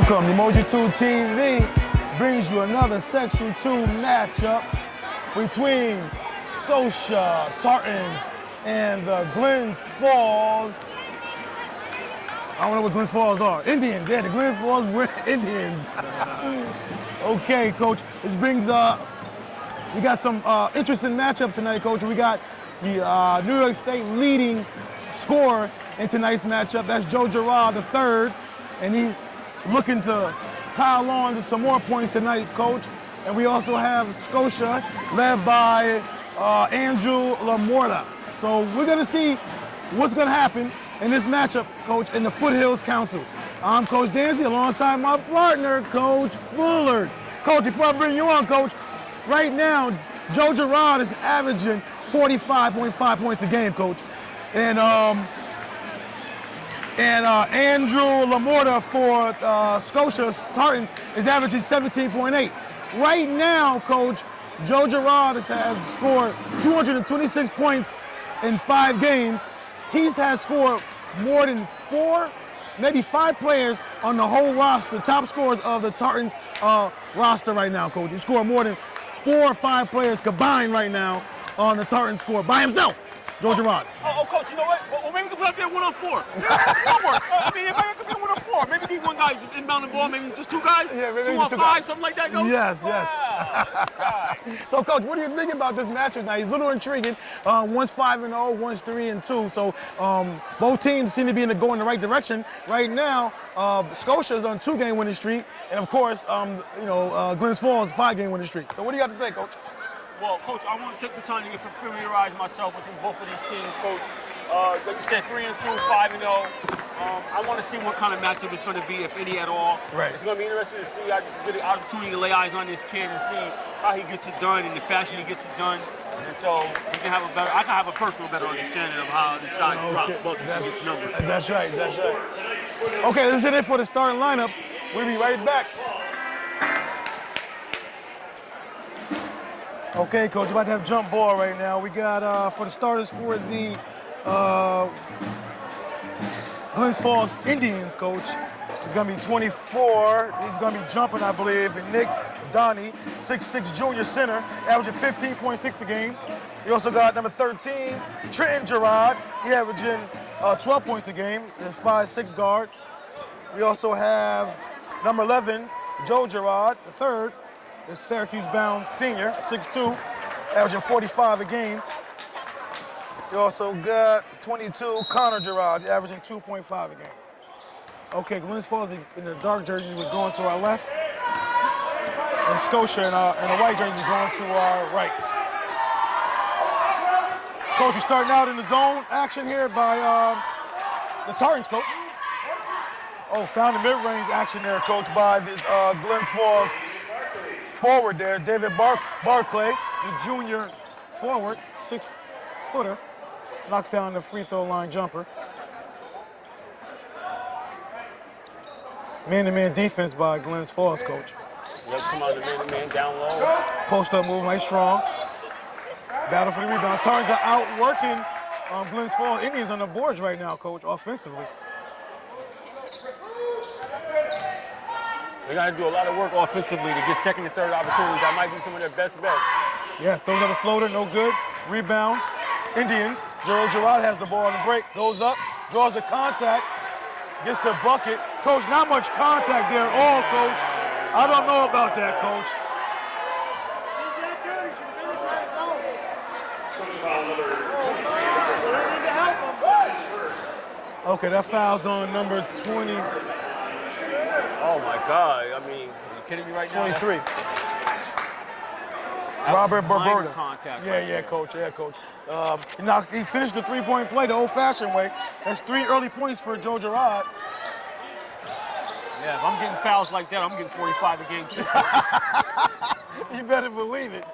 Welcome, Emoji 2 TV brings you another Section 2 matchup between Scotia Tartans and the Glens Falls. I don't know what Glens Falls are. Indians, yeah, the Glens Falls Indians. Okay, Coach, this brings we got some interesting matchups tonight, Coach. We got the New York State leading scorer in tonight's matchup. That's Joe Girard III, and he's looking to pile on to some more points tonight, Coach. And we also have Scotia, led by Andrew LaMorta. So we're gonna see what's gonna happen in this matchup, Coach, in the Foothills Council. I'm Coach Dancy alongside my partner, Coach Fuller. Coach, before I bring you on, Coach, right now, Joe Girard is averaging 45.5 points a game, Coach. And Andrew LaMorta for Scotia Tartans is averaging 17.8. Right now, Coach, Joe Girard has scored 226 points in 5 games. He has scored more than 4, maybe 5 players on the whole roster, top scorers of the Tartans roster right now, Coach. He scored more than 4 or 5 players combined right now on the Tartans score by himself. Joe Girard. Oh, Coach, you know what? Well, maybe we can put up there 1-on-4. I mean, if I could be 1-on-4, maybe need one guy inbound the ball, maybe just 2 guys? Yeah, maybe 2-on-5, something like that, Coach? Yes, yes. Wow, this guy. So, Coach, what do you think about this matchup now? He's a little intriguing. One's 5-0, one's 3-2. So, both teams seem to be going in the right direction. Right now, Scotia's on a 2-game winning streak, and of course, Glens Falls 5-game winning streak. So, what do you got to say, Coach? Well, Coach, I want to take the time to get familiarize myself with both of these teams, Coach. Like you said, 3-2, 5-0. I want to see what kind of matchup it's going to be, if any at all. Right. It's going to be interesting to see. I get the opportunity to lay eyes on this kid and see how he gets it done and the fashion he gets it done. And so we can have I can have a personal better understanding of how this guy drops buckets and gets numbers. That's right, that's right. Okay, this is it for the starting lineups. We'll be right back. Okay, Coach, we're about to have jump ball right now. We got, for the starters for the Glens Falls Indians, Coach, it's going to be 24. He's going to be jumping, I believe, and Nick Donnie, 6'6" junior center, averaging 15.6 a game. We also got number 13, Trenton Girard. He averaging 12 points a game, a 5'6" guard. We also have number 11, Joe Girard, the third. The Syracuse-bound senior, 6'2", averaging 45 a game. You also got 22, Connor Girard, averaging 2.5 a game. Okay, Glens Falls in the dark jerseys was going to our left, and Scotia in the white jerseys was going to our right. Coach, we're starting out in the zone action here by the Tartans, Coach. Oh, found the mid-range action there, Coach, by the Glens Falls forward there, David Barclay, the junior forward, 6-footer, knocks down the free throw line jumper. Man-to-man defense by Glens Falls, Coach. Yep, come on, the man-to-man down low. Post-up move, nice strong. Battle for the rebound. Tartans are outworking Glens Falls Indians on the boards right now, Coach, offensively. They got to do a lot of work offensively to get second and third opportunities. That might be some of their best bets. Yes, throws up a floater, no good. Rebound, Indians. Joe Girard has the ball on the break, goes up, draws the contact, gets the bucket. Coach, not much contact there at all, Coach. I don't know about that, Coach. Okay, that foul's on number 20. Oh my God! I mean, are you kidding me right now? 23. Robert Barberta. Contact. Yeah, Coach. Yeah, Coach. He finished the 3-point play the old-fashioned way. That's 3 early points for Joe Girard. Yeah, if I'm getting fouls like that, I'm getting 45 a game too. You better believe it.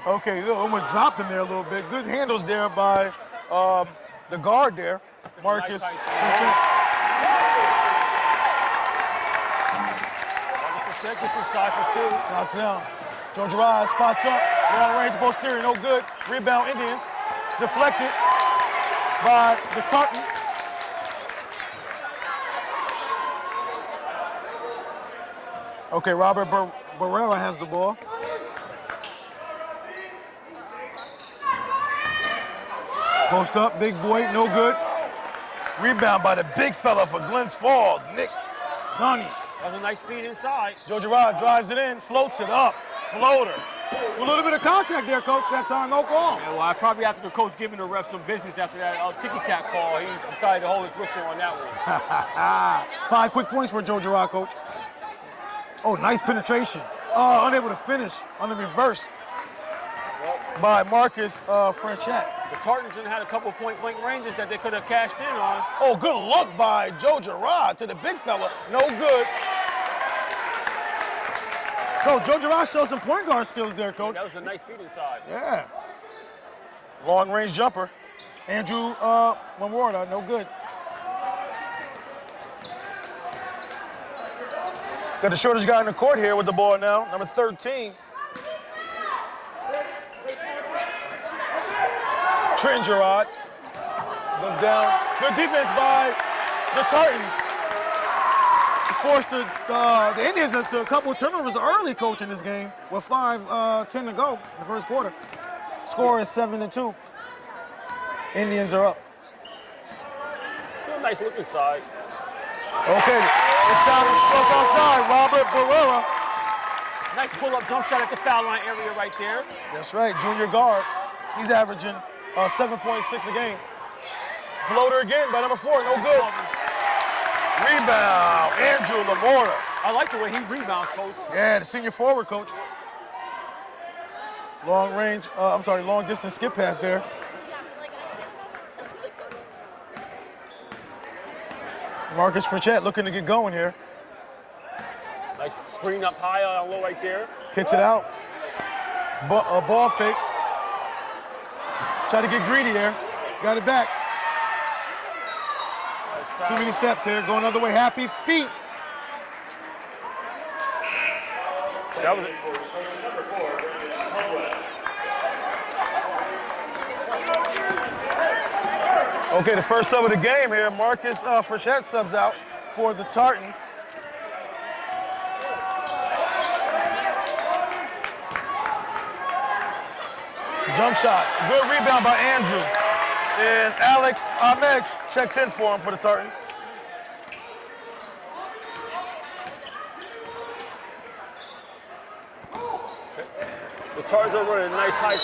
Okay, almost dropped him there a little bit. Good handles there by the guard there, Marcus. Gets inside for 2. Knocks down. Joe Girard spots up. Long range posterior, no good. Rebound Indians. Deflected by the Tartans. Okay, Robert Barrera has the ball. Post up, big boy, no good. Rebound by the big fella for Glens Falls, Nick Donnie. That was a nice feed inside. Joe Girard drives it in, floats it up, floater. A little bit of contact there, coach. That time, no call. Yeah, well, probably after the coach giving the ref some business after that ticky-tack call, he decided to hold his whistle on that one. 5 quick points for Joe Girard, coach. Oh, nice penetration. Unable to finish on the reverse by Marcus Frenchette. The Tartans had a couple point-blank ranges that they could have cashed in on. Oh, good look by Joe Girard to the big fella. No good. Coach, Joe Girard showed some point guard skills there, coach. That was a nice feed inside. Yeah. Long range jumper. Andrew Memorial, no good. Got the shortest guy in the court here with the ball now, number 13. Trent Girard. Look down. Good defense by the Tartans. Forced the Indians into a couple of turnovers early, coach, in this game with 5:10 to go in the first quarter. Score is 7-2. Indians are up. Still a nice look inside. Okay, it's down and stroke outside. Robert Barrera. Nice pull-up jump shot at the foul line area right there. That's right, junior guard. He's averaging 7.6 a game. Floater again by number 4, no good. Rebound, Andrew Lamorta. I like the way he rebounds, coach. Yeah, the senior forward, coach. Long distance skip pass there. Marcus Frenchette looking to get going here. Nice screen up high on low right there. Kicks it out. A ball fake. Try to get greedy there. Got it back. Too many steps here. Going another way. Happy feet. That was it. Okay, the first sub of the game here. Marcus Frenchette subs out for the Tartans. Jump shot. Good rebound by Andrew. And Alec Ahmed checks in for him for the Tartans. The Tartans are running a nice high.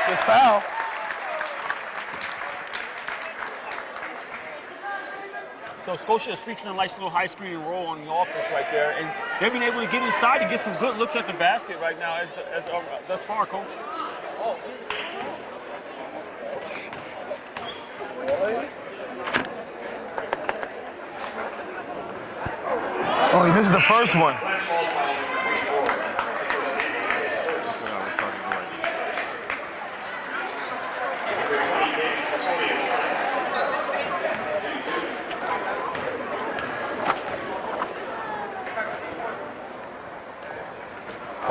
This foul. So Scotia is featuring a nice little high screen and roll on the offense right there, and they've been able to get inside and get some good looks at the basket right now thus far, coach. Oh, he misses the first one.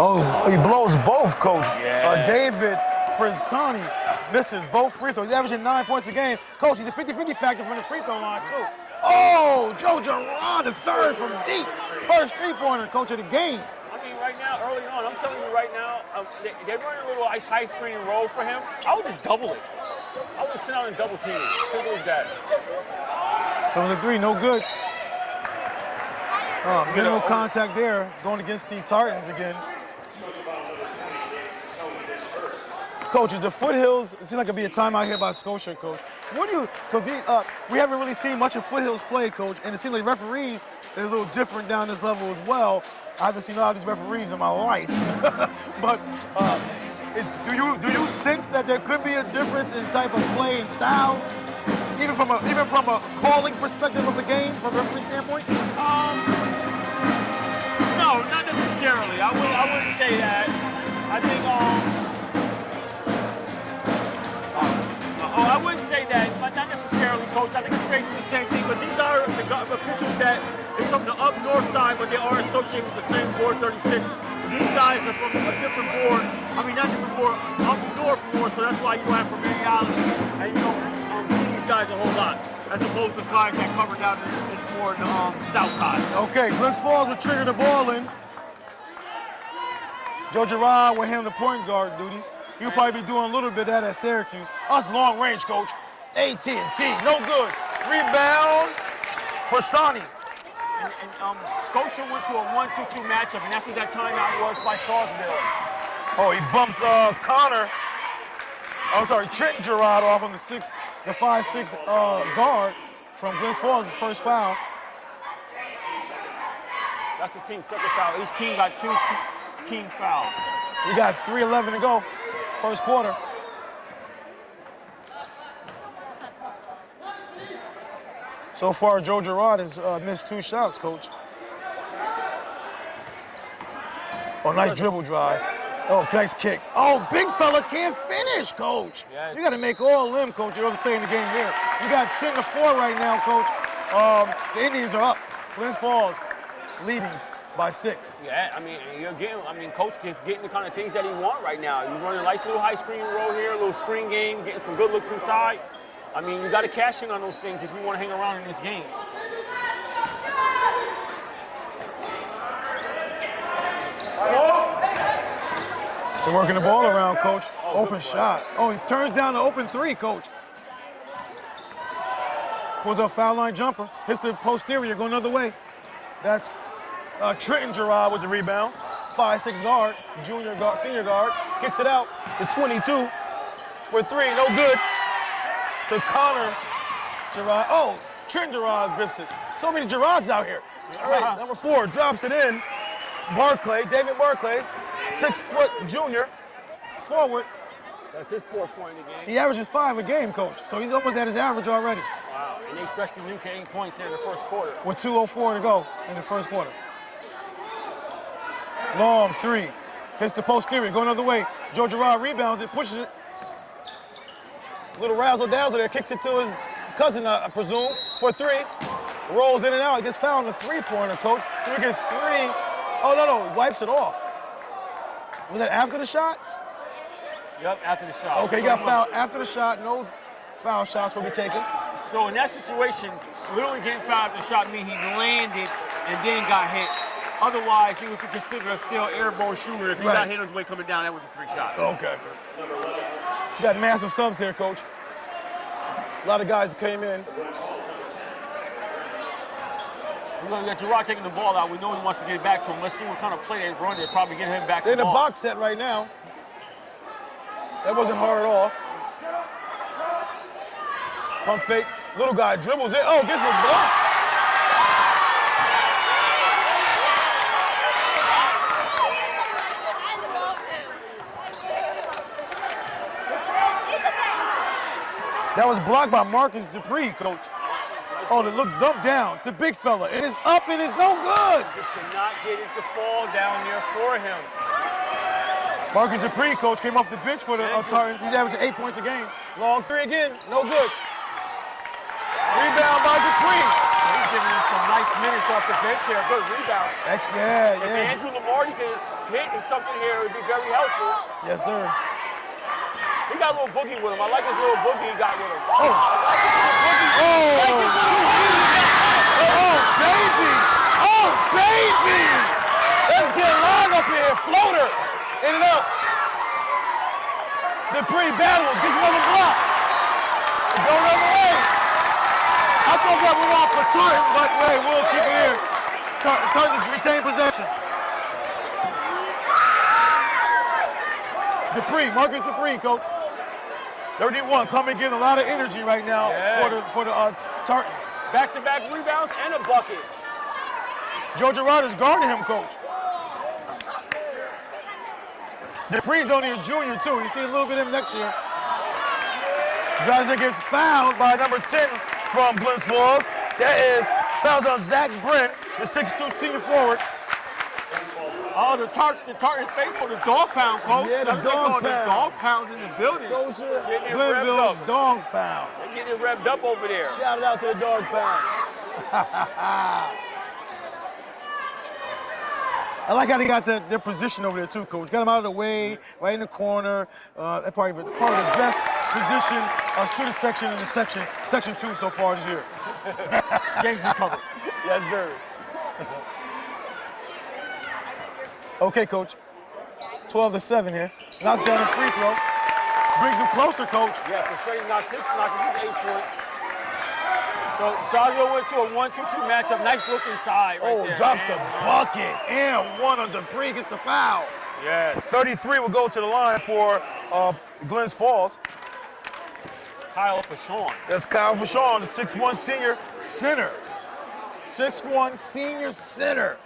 Oh, he blows both, coach. Yeah. David Frizzani misses both free throws. He's averaging 9 points a game. Coach, he's a 50-50 factor from the free throw line, too. Oh, Joe Girard, the third from deep. First three-pointer, coach, of the game. I mean, right now, early on, I'm telling you right now, they're running a little high screen and roll for him. I would just double it. I would sit down and double team. Simple as that. That was a three, no good. Minimal contact there, going against the Tartans again. Coach, is the Foothills, it seems like it'd be a timeout here by Scotia, coach. What do you, because we haven't really seen much of Foothills play, coach, and it seems like referees is a little different down this level as well. I haven't seen a lot of these referees in my life. But do you sense that there could be a difference in type of play and style, even from a calling perspective of the game, from a referee standpoint? No, not necessarily. I wouldn't say that. I think I wouldn't say that, but not necessarily, coach. I think it's basically the same thing. But these are the officials that is from the up north side, but they are associated with the same board 36. These guys are from a different board. I mean, not different board, up north more. So that's why you don't have familiarity, and you don't see these guys a whole lot, as opposed to guys that cover down more in the south side. Okay, Glens Falls will trigger the ball in. Joe Girard will handle the point guard duties. He'll probably be doing a little bit of that at Syracuse. Us long range, coach. AT&T, no good. Rebound for Sonny. And Scotia went to a 1-2-2 matchup, and that's what that timeout was by Salisbury. Oh, he bumps Trenton Girard off on the 5'6" guard from Glens Falls, his first foul. That's the team's second foul. Each team got two team fouls. We got 3:11 to go, first quarter. So far, Joe Girard has missed 2 shots, coach. Oh, nice dribble drive. Oh, nice kick. Oh, big fella can't finish, coach. Yeah. You got to make all of them, coach, in order to stay in the game here. You got 10-4 right now, coach. The Indians are up. Glens Falls leading by 6. Yeah, Coach is getting the kind of things that he wants right now. You're running a nice little high screen roll here, a little screen game, getting some good looks inside. I mean, you got to cash in on those things if you want to hang around in this game. They're working the ball around, coach. Open shot. Oh, he turns down the open 3, coach. Pulls up foul line jumper. Hits the posterior, going another way. That's Trenton Girard with the rebound. 5'6" guard, senior guard. Kicks it out to 22 for 3, no good. To Connor Girard. Oh, Trenton Girard grips it. So many Girards out here. All right, number 4 drops it in. David Barclay, 6-foot junior, forward. That's his 4th point in the game. He averages 5 a game, coach. So he's almost at his average already. Wow, and they stretched the lead to 8 points here in the first quarter. With 2:04 to go in the first quarter. Long 3. Hits the posterior, go another way. Joe Girard rebounds it, pushes it. Little razzle-dazzle there, kicks it to his cousin, I presume, for 3. Rolls in and out, gets fouled on the 3-pointer, coach. Can we get 3? Oh, no, he wipes it off. Was that after the shot? Yep, after the shot. Okay, he got fouled after the shot. No foul shots will be taken. So in that situation, literally getting fouled after the shot means he landed and then got hit. Otherwise, he would be considered a still airborne shooter. If he got hit on his way coming down, that would be 3 shots. Okay. You got massive subs here, coach. A lot of guys that came in. We got Girard taking the ball out. We know he wants to get it back to him. Let's see what kind of play they run. They'll probably get him back. They're in the box set right now. That wasn't hard at all. Pump fake. Little guy dribbles it. Oh, gets a block. That was blocked by Marcus Dupree, coach. Oh, the look dumped down to big fella. It is up and it's no good. Just cannot get it to fall down there for him. Marcus Dupree, coach, came off the bench for the Tartans. He's averaging 8 points a game. Long 3 again, no good. Rebound by Dupree. He's giving him some nice minutes off the bench here. Good rebound. Yeah. If Andrew Lamar can hit something here, it would be very helpful. Yes, sir. He got a little boogie with him. I like his little boogie he got with him. Oh, baby! Oh, baby! Let's get long up here. Floater. In and out. Dupree battles. Gets another block. Go another way. I thought that went off for Tartan, but hey, we'll keep it here. Tartans retain possession. Dupree, Marcus Dupree, coach. 31 coming in a lot of energy right now for the Tartans. Back-to-back rebounds and a bucket. Joe Girard is guarding him, coach. Dupree's only a junior, too. You see a little bit of him next year. Drives and gets fouled by number 10 from Glens Falls. That is fouls on Zach Brent, the 6'2" senior forward. Oh, the Tartan faithful, the dog pound, coach. Yeah, the dog pound. The dog pounds in the building. Scotia-Glenville dog pound. They're getting it revved up over there. Shout it out to the dog pound. I like how they got their position over there too, coach. Got them out of the way, right in the corner. That's probably part of the best position student section in the section 2 so far this year. Game's recovered. Yes, sir. Okay, coach. 12-7 here. Knocks down a free throw. Brings him closer, coach. Yeah, so Shady knocks his 8-point. So Charlotte went to a 1-2-2 matchup. Nice look inside right there. Drops the bucket. And one on Dupree gets the foul. Yes. 33 will go to the line for Glens Falls. Kyle Fashawn. That's Kyle Fashawn, the 6'1" senior center. 6'1" senior center.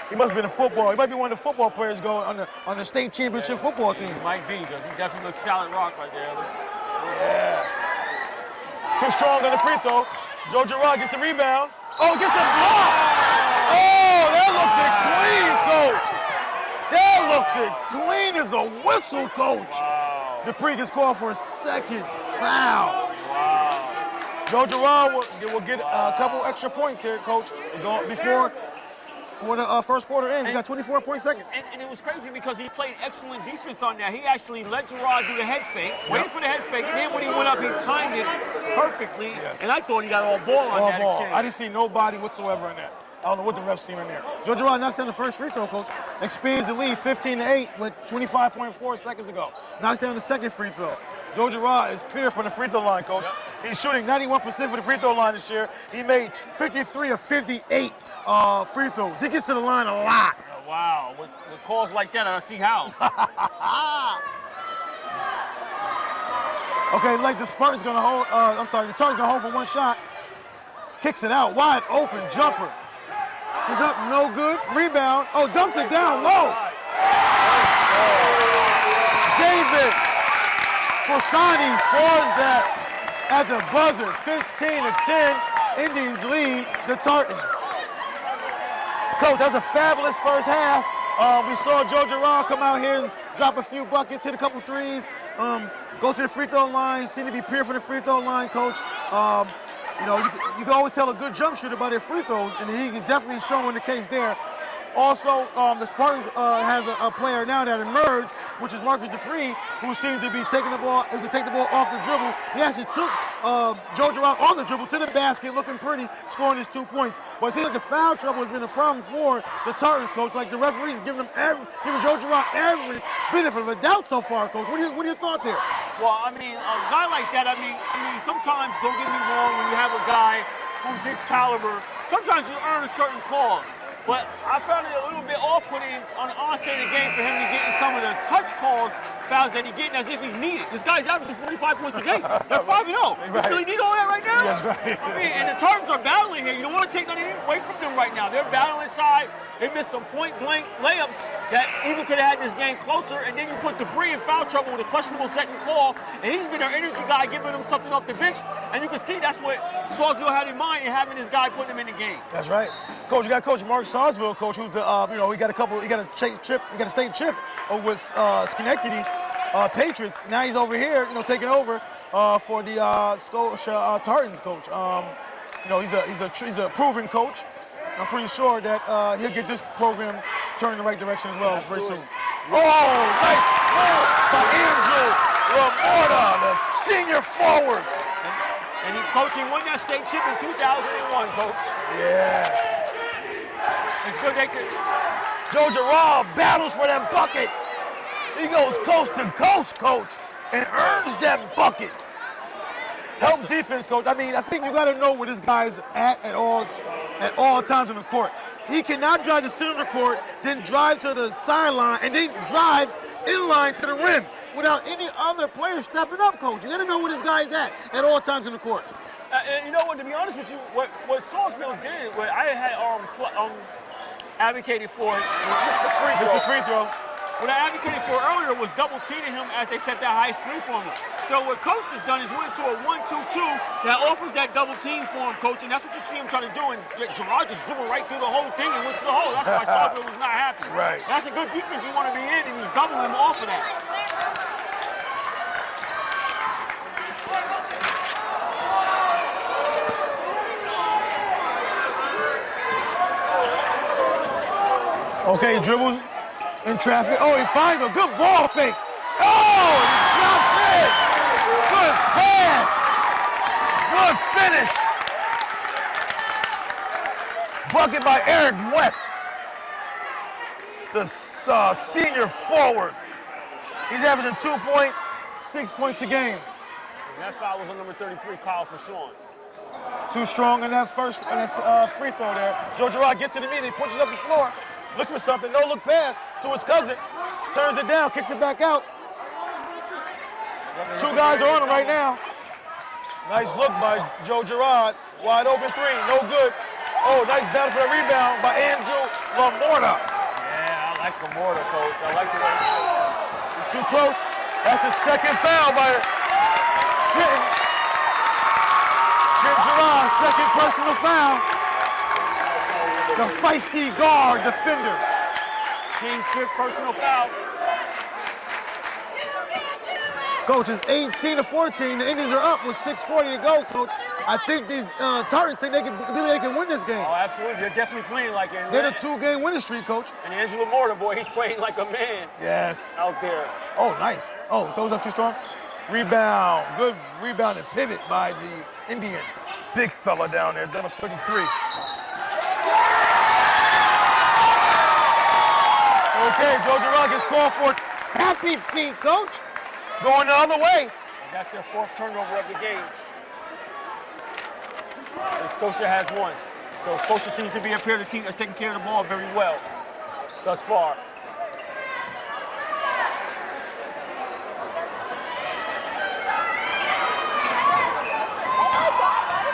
He must have been a football. He might be one of the football players going on the state championship football team. He might be, because he definitely looks solid rock right there. Yeah. Too strong on the free throw. Joe Girard gets the rebound. Oh, gets a block. Oh, that looked it clean, coach. That looked it clean as a whistle, coach. Wow. Dupree gets called for a second foul. Wow. Joe Girard will get a couple extra points here, coach, before the first quarter ends. He got 24 seconds. And it was crazy because he played excellent defense on that. He actually let Girard do the head fake, waited for the head fake, and then when he went up, he timed it perfectly. Yes. And I thought he got all ball on that exchange. I didn't see nobody whatsoever in that. I don't know what the refs seen in there. Joe Girard knocks down the first free throw, coach. Expands the lead 15-8 with 25.4 seconds to go. Knocks down the second free throw. Joe Girard is clear from the free throw line, coach. Yep. He's shooting 91% for the free throw line this year. He made 53 of 58 free throws. He gets to the line a lot. Oh, wow. With calls like that, I see how. Okay, like the Spartans gonna hold, the Tartans gonna hold for one shot. Kicks it out, wide open, jumper. He's up, no good. Rebound. Oh, dumps it down low. David Forsani scores that at the buzzer. 15-10. Indians lead the Tartans. Coach, that was a fabulous first half. We saw Joe Girard come out here and drop a few buckets, hit a couple threes, go to the free throw line, seem to be pure for the free throw line, coach. You know, you can always tell a good jump shooter by their free throws, and he is definitely showing the case there. Also, the Spartans has a player now that emerged, which is Marcus Dupree, who seems to be taking the ball, who can take the ball off the dribble. He actually took Joe Girard off the dribble to the basket, looking pretty, scoring his 2 points. But it seems like the foul trouble has been a problem for the Tartans, coach. Like the referees giving Joe Girard every benefit of a doubt so far, coach. What are your thoughts here? Well, I mean, a guy like that, I mean, sometimes, don't get me wrong, when you have a guy who's his caliber, sometimes you earn certain calls. But I found it a little bit off-putting on the onset of the game for him to get in some of the touch calls, fouls that he's getting as if he's needed. This guy's averaging 45 points a game. They're 5-0. You really need all that right now? Yes, right. I mean, and the Tartans are battling here. You don't want to take nothing away from them right now. They're battling inside. They missed some point-blank layups that even could have had this game closer. And then you put Dupree in foul trouble with a questionable second call. And he's been their energy guy, giving them something off the bench. And you can see that's what Sawsville had in mind in having this guy putting him in the game. That's right. Coach, you got Coach Mark Sawsville, coach, who's the, he got a state chip with Schenectady Patriots. Now he's over here, taking over for the Scotia Tartans, coach. He's a proven coach. I'm pretty sure that he'll get this program turned in the right direction as well very soon. Oh, nice by Andrew Laporta, the senior forward. And he won that state chip in 2001, coach. Yeah. It's good they could. Joe Girard battles for that bucket. He goes coast to coast, coach, and earns that bucket. Help defense, coach. I mean, I think you got to know where this guy's at all times on the court. He cannot drive the center of the court, then drive to the sideline, and then drive inline to the rim without any other player stepping up, coach. You got to know where this guy's at all times on the court. And you know what? To be honest with you, what Sawsville did, what I had advocated for, it's the free throw. What I advocated for earlier was double teaming him as they set that high screen for him. So what Coach has done is went to a 1-2-2 that offers that double team for him, Coach, and that's what you see him trying to do. And Girard just dribbled right through the whole thing and went to the hole. That's why Sawsville was not happy. Right. That's a good defense you want to be in, and he's doubling him off of that. Okay, dribbles in traffic. Oh, he finds a good ball fake. Oh, he dropped it. Good pass. Good finish. Bucket by Eric West, the senior forward. He's averaging 2.6 points a game. And that foul was on number 33, Kyle Fashawn. Too strong in that free throw there. Joe Girard gets it immediately, pushes up the floor, looks for something, no look pass to his cousin, turns it down, kicks it back out. Two guys are on him right now. Nice look by Joe Girard. Wide open three, no good. Oh, nice battle for the rebound by Andrew LaMorta. Yeah, I like LaMorta, coach. I like the way He's too close. That's his second foul by Trenton. Trent Girard, second personal foul. The feisty guard defender. King Smith personal foul. Coach, it's 18-14. The Indians are up with 6:40 to go, Coach. I think these Tartans think they can win this game. Oh, absolutely. They're definitely playing like it. They're the two-game winning streak, Coach. And Angela Mortar, boy, he's playing like a man. Yes. Out there. Oh, nice. Oh, throws up too strong. Rebound. Good rebound and pivot by the Indian. Big fella down there, number 33. Okay, Joe Girard gets called for happy feet, Coach. Going the other way. And that's their fourth turnover of the game. And Scotia has one. So Scotia seems to be a pair of the team that's taking care of the ball very well thus far.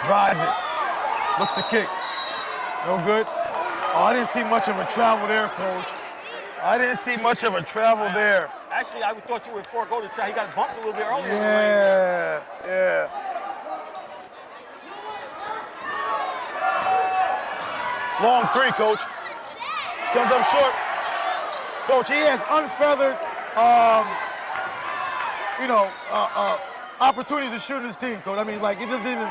Drives it. Looks to kick. No good. Oh, I didn't see much of a travel there, Coach. I didn't see much of a travel there. Actually, I thought you would forego the try. He got bumped a little bit earlier. Yeah. Long three, Coach. Comes up short. Coach, he has unfeathered, opportunities to shoot in his team, Coach. I mean, like, it doesn't even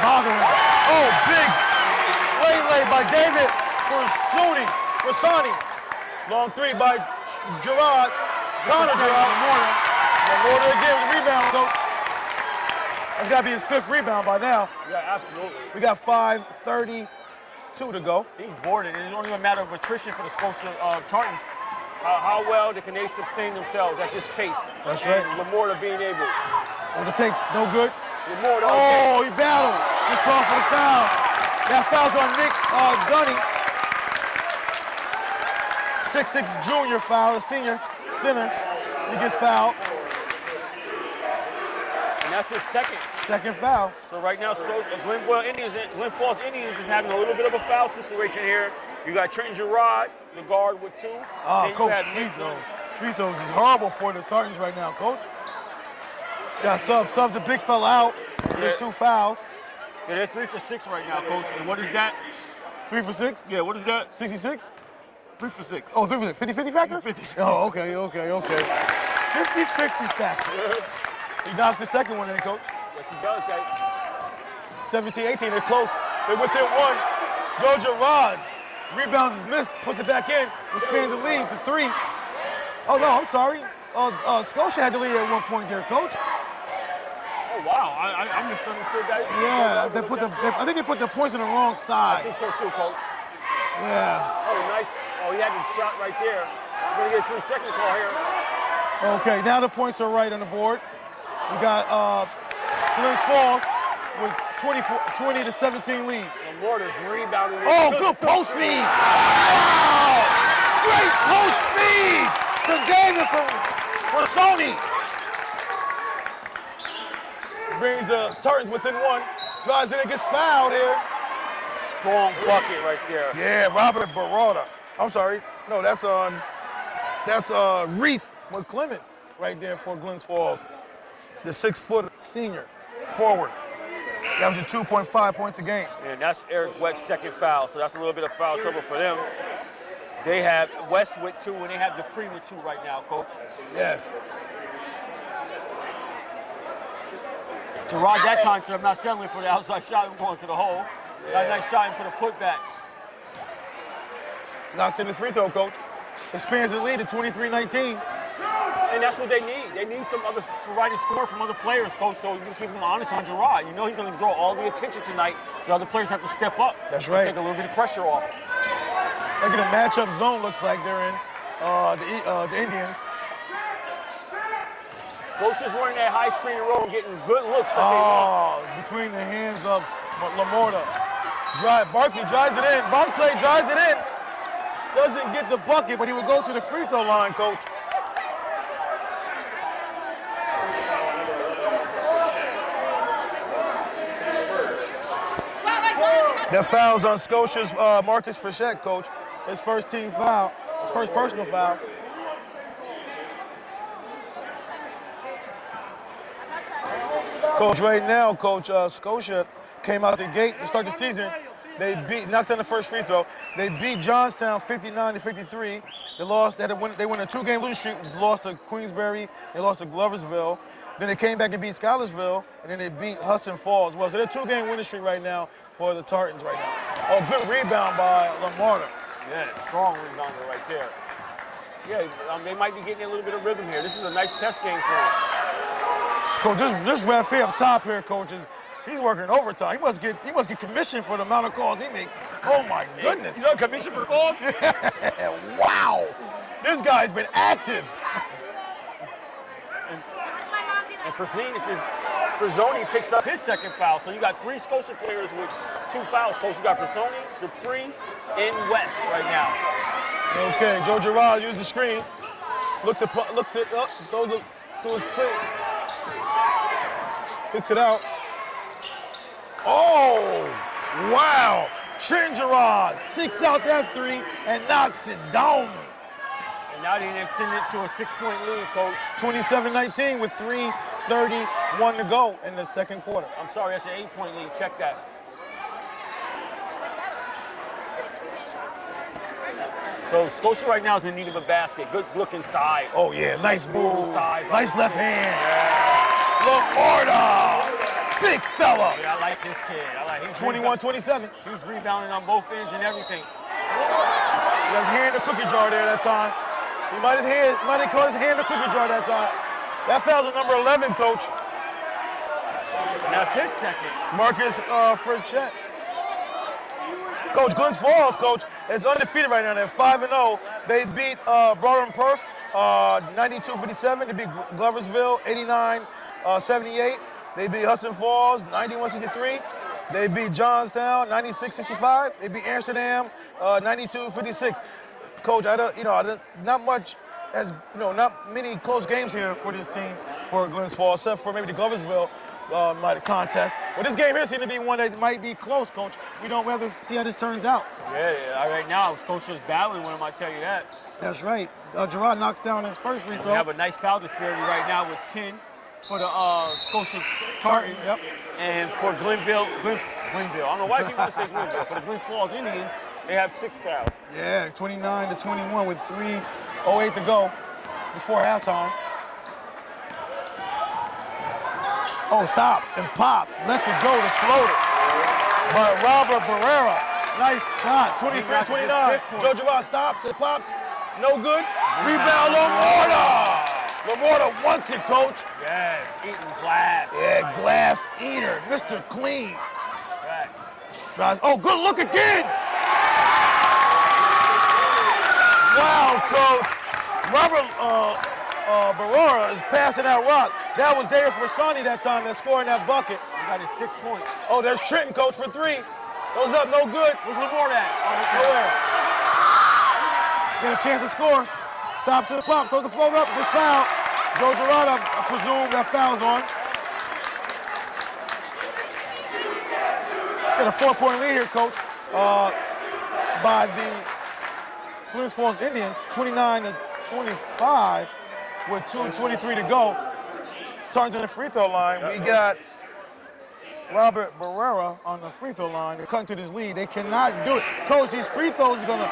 bother him. Oh, big lay by David Forsani. Long three by Girard. Connor Girard. LaMorta again with the rebound, Coach. That's got to be his fifth rebound by now. Yeah, absolutely. We got 5:32 to go. He's boarded. It's only a matter of attrition for the Scotia Tartans. How well can they sustain themselves at this pace? That's right. LaMorta being able. On the take, no good. LaMorta. Oh, he battled. He's called for the foul. That foul's on Nick Gunny. 6'6" junior foul, a senior center. He gets fouled. And that's his second foul. So right now, Glen Falls Indians is having a little bit of a foul situation here. You got Trenton Girard, the guard, with two. Oh, Coach, free throws is horrible for the Tartans right now, Coach. Got sub the big fella out. There's two fouls. Yeah, they're 3 for 6 right now, Coach. And what is that? 3 for 6? Yeah, what is that? 66? 3 for 6. Oh, 3 for 6. 50-50 factor? 50-50. Oh, okay. 50-50 factor. He knocks the second one in, Coach. Yes, he does, guys. 17-18, they're close. They're within one. Joe Girard rebounds his miss, puts it back in, expands the lead to 3. Oh, no, I'm sorry. Scotia had the lead at one point there, Coach. Oh, wow. I misunderstood that. Yeah, I think they put the points on the wrong side. I think so, too, Coach. Yeah. Oh, nice. Oh, he had the shot right there. We're going to get to the second call here. Okay, now the points are right on the board. We got Glens Falls with 20-17 lead. LaMorta's rebounding. Oh, good post feed. Wow! Great post feed to David for Sony. Brings the Tartans within one. Drives in and gets fouled here. Strong bucket right there. Yeah, Robert Barada. I'm sorry. No, that's Reese McClemens right there for Glens Falls. The 6-foot senior forward. Averaging 2.5 points a game. And that's Eric Weck's second foul, so that's a little bit of foul trouble for them. They have West with 2, and they have Dupree with 2 right now, Coach. Yes. Girard that time said, I'm not settling for the outside shot. I'm going to the hole. Yeah. Got a nice shot and put a putback. Knocks in his free throw, Coach. Expands the lead to 23-19. And that's what they need. They need some other providing score from other players, coach, so you can keep them honest on Girard. You know he's going to draw all the attention tonight, so other players have to step up. That's right. Take a little bit of pressure off. Look at the matchup zone looks like they're in, the Indians. Scotia's running that high screen and roll and getting good looks that they want. Between the hands of Lamorta. Barkley drives it in. Barkley drives it in. Doesn't get the bucket, but he would go to the free throw line, coach. That foul's on Scotia's Marcus Frechette, coach. His first team foul, his first personal foul. Coach, right now, Coach, Scotia came out the gate to start the season. They knocked down the first free throw. They beat Johnstown 59-53. They lost. They won a 2-game losing streak. Lost to Queensbury. They lost to Gloversville. Then they came back and beat Schuylersville, and then they beat Hudson Falls. Well, so they're 2-game winning streak right now for the Tartans right now. Oh, good rebound by Lamorta. Yeah, strong rebounder right there. Yeah, they might be getting a little bit of rhythm here. This is a nice test game for them. Coach, this ref here up top here, coach, he's working overtime. He must get commission for the amount of calls he makes. Oh my goodness. He's on commission for calls? Wow. This guy's been active. And Frazzoni picks up his second foul. So you got 3 Scotia players with 2 fouls, coach. You got Frazzoni, Dupree, and West right now. Okay, Joe Girard used the screen. Looks it up, goes to his foot. Picks it out. Oh, wow. Trenton Girard seeks out that 3 and knocks it down. And now they extend it to a 6-point lead, coach. 27-19 with 3:31 to go in the second quarter. I'm sorry, that's an 8-point lead. Check that. So Scotia right now is in need of a basket. Good look inside. Oh yeah, nice move. Inside, nice left hand. Yeah. Lamorta, big fella. Yeah, I like this kid. He's 21-27. He's rebounding on both ends and everything. He has hand in the cookie jar there that time. He might have caught his hand in the cookie jar that time. That foul's on number 11, coach. And that's his second. Marcus Frechette. Coach, Glens Falls, coach, is undefeated right now. They're 5-0. They beat Broadham Perth 92-57. They beat Gloversville 89-78. They beat Hudson Falls 91-63. They beat Johnstown 96-65. They beat Amsterdam 92-56. Coach, not many close games here for this team for Glens Falls, except for maybe the Gloversville contest. But this game here seems to be one that might be close, Coach. We don't rather see how this turns out. Yeah, right now, Scotia's battling with him, I tell you that. That's right. Girard knocks down his first free throw. We have a nice foul disparity right now with 10 for the Scotia Tartans. Yep. And for Glenville, I don't know why people want to say Glenville. For the Glens Falls Indians, they have 6 fouls. Yeah, 29-21 with 3:08 to go before halftime. Oh, stops and pops. Lets it go to float it. But Robert Barrera, nice shot. 23-29. Joe Girard stops and pops. No good. Rebound, Lamorta. Lamorta wants it, coach. Yes, eating glass. Yeah, glass eater. Mr. Clean. Yes. Drives. Oh, good look again. Wow, coach. Robert Barrera is passing that rock. That was David Frassani that time that scored that bucket. He got his 6 points. Oh, there's Trenton, coach, for 3. Goes up, no good. Where's Lamorta at? Nowhere. Get a chance to score. Stops it, pop, throws the float up, gets foul. Joe Girard, I presume that foul's on. Get a 4-point lead here, coach, by the Foothills Falls Indians, 29-25 with 2:23 to go. Turns in the free throw line. We got Robert Barrera on the free throw line. They're cutting to this lead. They cannot do it. Coach, these free throws is gonna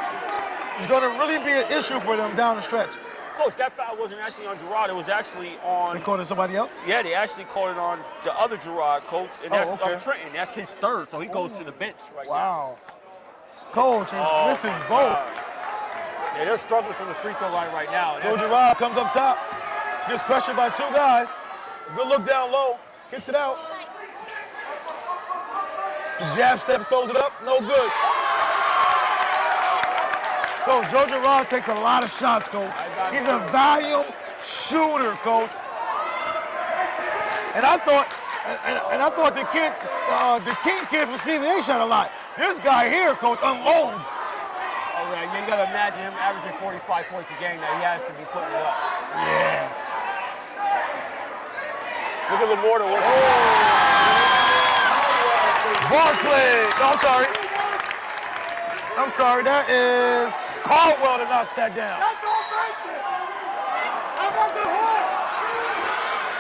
really be an issue for them down the stretch. Coach, that foul wasn't actually on Girard. It was actually on... They called it somebody else? Yeah, they actually called it on the other Girard, coach, and that's okay. Trenton. That's his 3rd, so he goes to the bench right now. Wow. Coach, he misses both. Yeah, they're struggling from the free throw line right now. Joe Girard comes up top. Gets pressured by 2 guys. Good look down low. Kicks it out. Jab steps, throws it up. No good. Coach, Joe Girard takes a lot of shots, Coach. He's a volume shooter, Coach. And I thought the King kid from CVA shot a lot. This guy here, Coach, unloads. Oh, yeah, you got to imagine him averaging 45 points a game. Now he has to be putting it up. Yeah. Look at Lamorta. Barclay. No, I'm sorry. That is Caldwell that knocks that down.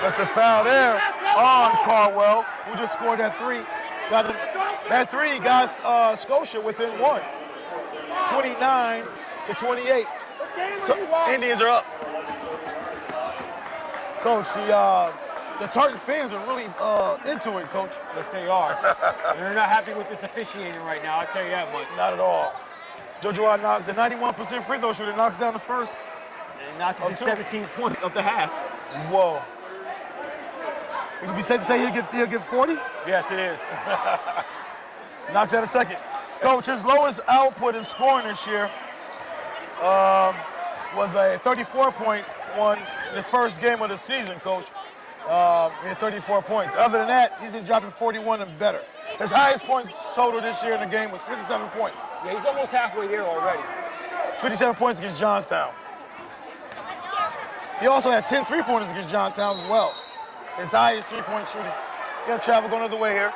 That's the foul there on Caldwell, who just scored that 3. That 3 got Scotia within 1. 29-28. So Indians are up. Coach, the Tartan fans are really into it, Coach. Yes, they are. They're not happy with this officiating right now, I'll tell you that much. Not at all. Joe Girard knocked the 91% free throw shooter, knocks down the first. And knocks his 17 points of the half. Whoa. It could be safe to say he'll get 40? Yes, it is. Knocks out a second. Coach, his lowest output in scoring this year was a 34.1 in the first game of the season, Coach. He had 34 points. Other than that, he's been dropping 41 and better. His highest point total this year in the game was 57 points. Yeah, he's almost halfway there already. 57 points against Johnstown. He also had 10 3-pointers against Johnstown as well. His highest 3-point shooting. Got travel going the other way here.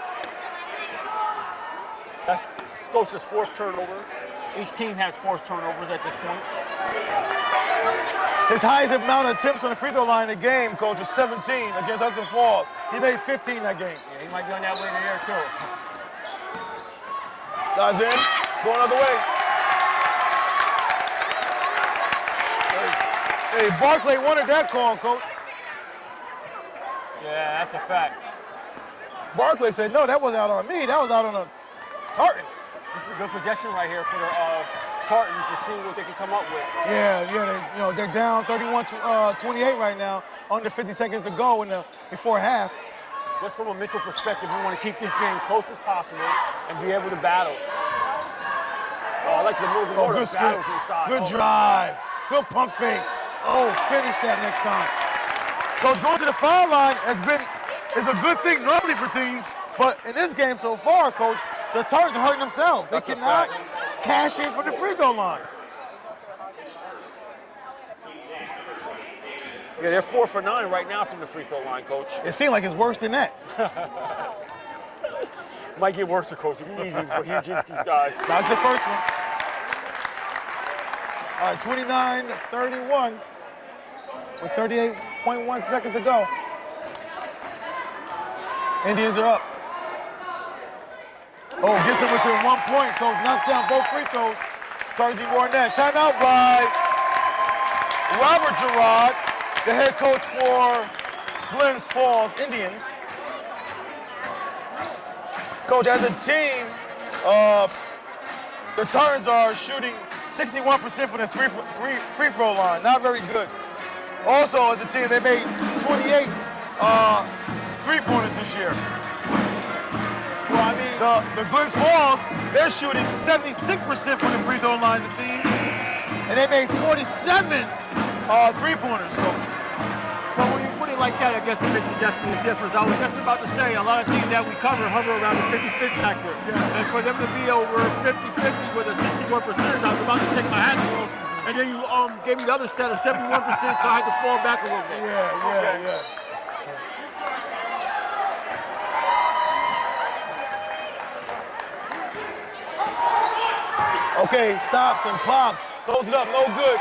That's Scotia's 4th turnover. Each team has 4 turnovers at this point. His highest amount of attempts on the free throw line in the game, Coach, is 17 against Hudson Falls. He made 15 that game. Yeah, he might be on that way in the air too. Guys in, going the other way. Hey, Barclay wanted that call, Coach. Yeah, that's a fact. Barclay said, no, that wasn't out on me. That was out on a Tartan. This is a good possession right here for the Tartans to see what they can come up with. Yeah, they're down 31-28 right now, under 50 seconds to go before half. Just from a mental perspective, we want to keep this game close as possible and be able to battle. I like the move. Good skill, good drive, good pump fake. Oh, finish that next time. Coach, going to the foul line is a good thing normally for teams, but in this game so far, Coach, the Tartans are hurting themselves. They cannot cash in from the free throw line. Yeah, they're 4 for 9 right now from the free throw line, Coach. It seems like it's worse than that. Might get worse, Coach. It'd be easy for you to jinx these guys. That's the first one. All right, 29-31 with 38.1 seconds to go. Indians are up. Oh, gets him within 1 point. Coach knocks down both free throws. Tartans need more than that. Timeout by Robert Girard, the head coach for Glens Falls Indians. Coach, as a team, the Tartans are shooting 61% from the free throw line. Not very good. Also, as a team, they made 28 3-pointers this year. Well, I mean, the Glens Falls, they're shooting 76% from the free throw line as a team, and they made 47 3-pointers, Coach. Well, when you put it like that, I guess it makes a definite difference. I was just about to say, a lot of teams that we cover hover around the 50-50 factor. Yeah. And for them to be over 50-50 with a 61%, I was about to take my hat off. And then you gave me the other stat of 71%, so I had to fall back a little bit. Yeah. Okay, stops and pops. Throws it up, no good.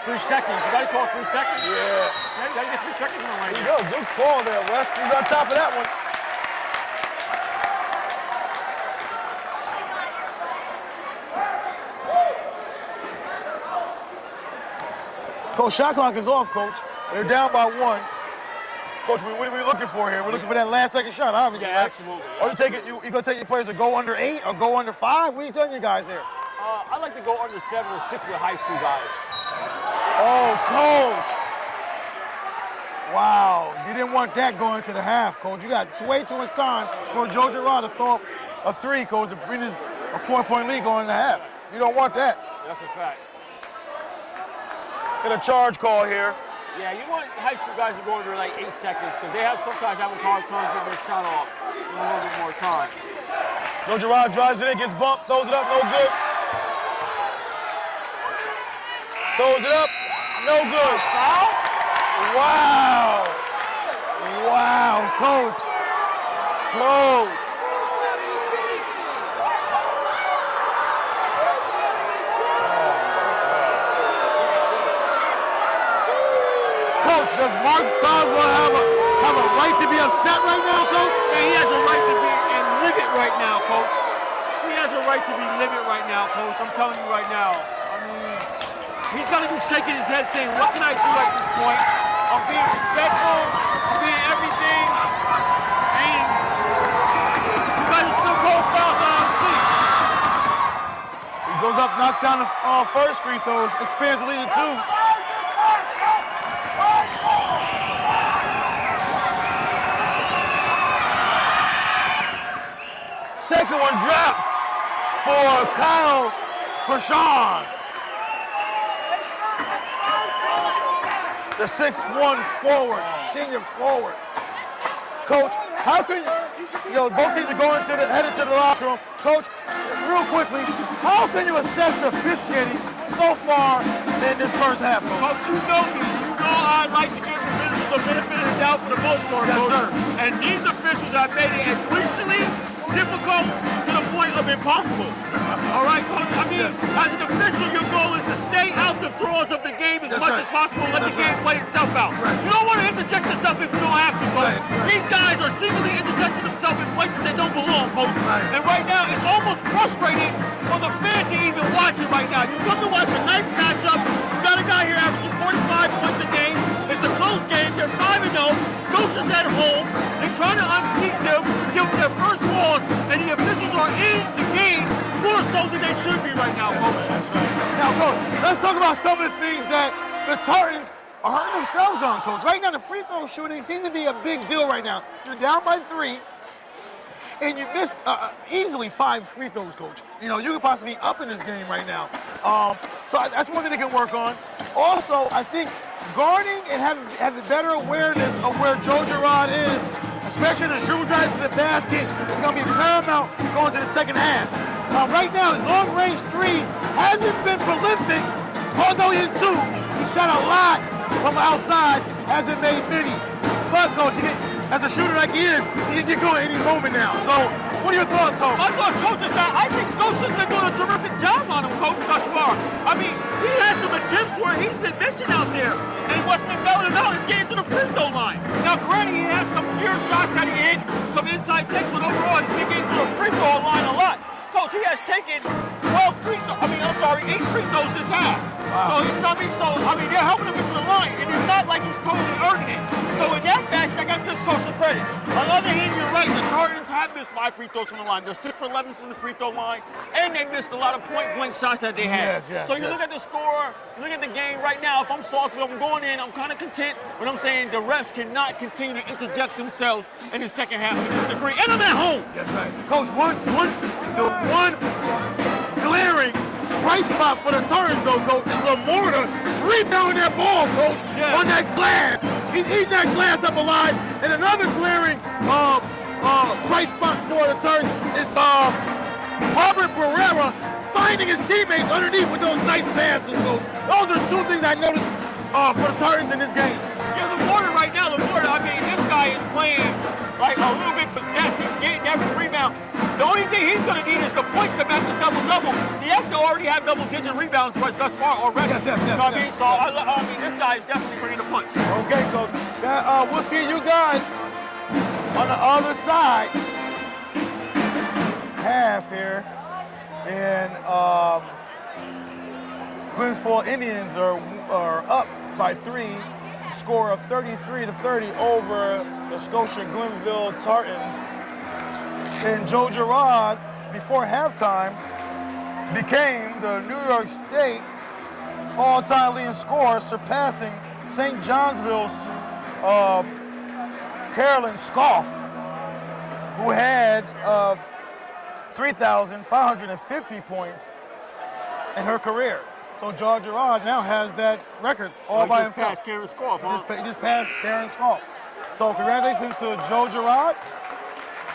3 seconds. You got to call 3 seconds. Yeah. You got to get 3 seconds on right There you now. go. Good call there, ref. He's on top of that one. Coach, shot clock is off, Coach. They're down by 1. Coach, what are we looking for here? We're looking for that last second shot, obviously. Yeah, absolutely. Or you gonna take your players to go under 8 or go under 5? What are you telling you guys here? I like to go under 7 or 6 with high school guys. Oh, Coach. Wow, you didn't want that going into the half, Coach. You got way too much time for Joe Girard to throw up a 3, Coach, to bring this a 4-point lead going into the half. You don't want that. That's a fact. Get a charge call here. Yeah, you want high school guys to go under like 8 seconds because they have sometimes have a hard time getting their shot off. You want a little bit more time. Joe Girard drives it in, gets bumped, throws it up, no good. Throws it up, no good. Foul? Wow. Wow, Coach. Coach. Coach, does Mark Soswell have a right to be upset right now, Coach? Yeah, he has a right to be and livid right now, Coach. He has a right to be livid right now, Coach. I'm telling you right now. I mean, he's gonna be shaking his head saying, what can I do at this point? I'm being respectful, I'm being everything, and you guys are still calling fouls that I don't see. He goes up, knocks down the first free throws, expands the lead to 2. Second one drops for Kyle Fashawn. The 6'1" forward, senior forward. Coach, how can both teams are headed to the locker room. Coach, real quickly, how can you assess the officiating so far in this first half? Coach, you know me. You know I like to give the benefit of the doubt for the most part, yes, Coach. Sir. And these officials have made it increasingly difficult to the point of impossible. All right, Coach? I mean, as an official, your goal is to stay out the throes of the game as much as possible and let the game play itself out. Right. You don't want to interject yourself if you don't have to, Coach. Right. These guys are seemingly interjecting themselves in places they don't belong, Coach. Right. And right now, it's almost frustrating for the fan to even watch it right now. You come to watch a nice matchup. You got a guy here averaging 45 points a game. It's a close game. They're 5-0. Scotia's at home. They're trying to unseat them, give them their first loss, and the officials are in the game more so than they should be right now, Coach. That's right. Now, Coach, let's talk about some of the things that the Tartans are hurting themselves on, Coach. Right now, the free throw shooting seems to be a big deal right now. You're down by 3, and you missed easily 5 free throws, Coach. You could possibly be up in this game right now. So that's one thing they can work on. Also, I think guarding and having better awareness of where Joe Girard is, especially the dribble drives to the basket, is going to be paramount going to the second half. Right now, his long-range 3 hasn't been prolific, although he hit 2. He shot a lot from outside, hasn't made many. But, Coach, as a shooter like he is, he can get going any moment now. So, what are your thoughts, Coach? My thoughts, Coach, is that I think Scotia's been doing a terrific job on him, Coach, thus far. I mean, he has some attempts where he's been missing out there, and what's been belting out is getting to the free throw line. Now, granted, he has some pure shots that he hit, some inside takes, but overall, he's been getting to the free throw line a lot. Coach, he has taken 8 free throws this half. Wow. So, you know what I mean? So, I mean, they're helping him get to the line, and it's not like he's totally earning it. So, in that fashion, I got to give Scotia credit. On the other hand, you're right. The Tartans have missed 5 free throws from the line. They're 6 for 11 from the free throw line, and they missed a lot of point-blank shots that they had. So, you look at the score, you look at the game right now. If I'm Saltsville, I'm going in, I'm kind of content, but I'm saying the refs cannot continue to interject themselves in the second half to this degree. And I'm at home. That's right. Coach, the one glaring bright spot for the Tartans, though, Coach, is Lamorta rebounding that ball, Coach, on that glass. He's eating that glass up alive. And another glaring bright spot for the Tartans is Robert Barrera finding his teammates underneath with those nice passes, Coach. Those are 2 things I noticed for the Tartans in this game. Yeah, Lamorta right now, I mean, this guy is playing like a little bit possessed. He's getting every rebound. The only thing he's going to need is the points to match his double-double. He has to already have double-digit rebounds thus far already. Yes. You know what I mean? So, I mean, this guy is definitely bringing the punch. Okay, Coach. We'll see you guys on the other side. Half here. And Glens Falls Indians are up by 3. Score of 33-30 over the Scotia-Glenville Tartans. And Joe Girard, before halftime, became the New York State all-time leading scorer, surpassing St. Johnsville's Carolyn Scoff, who had 3,550 points in her career. So George Girard now has that record all by himself. He just passed Karen Scoff, huh? He just passed Karen Scoff. So congratulations to Joe Girard.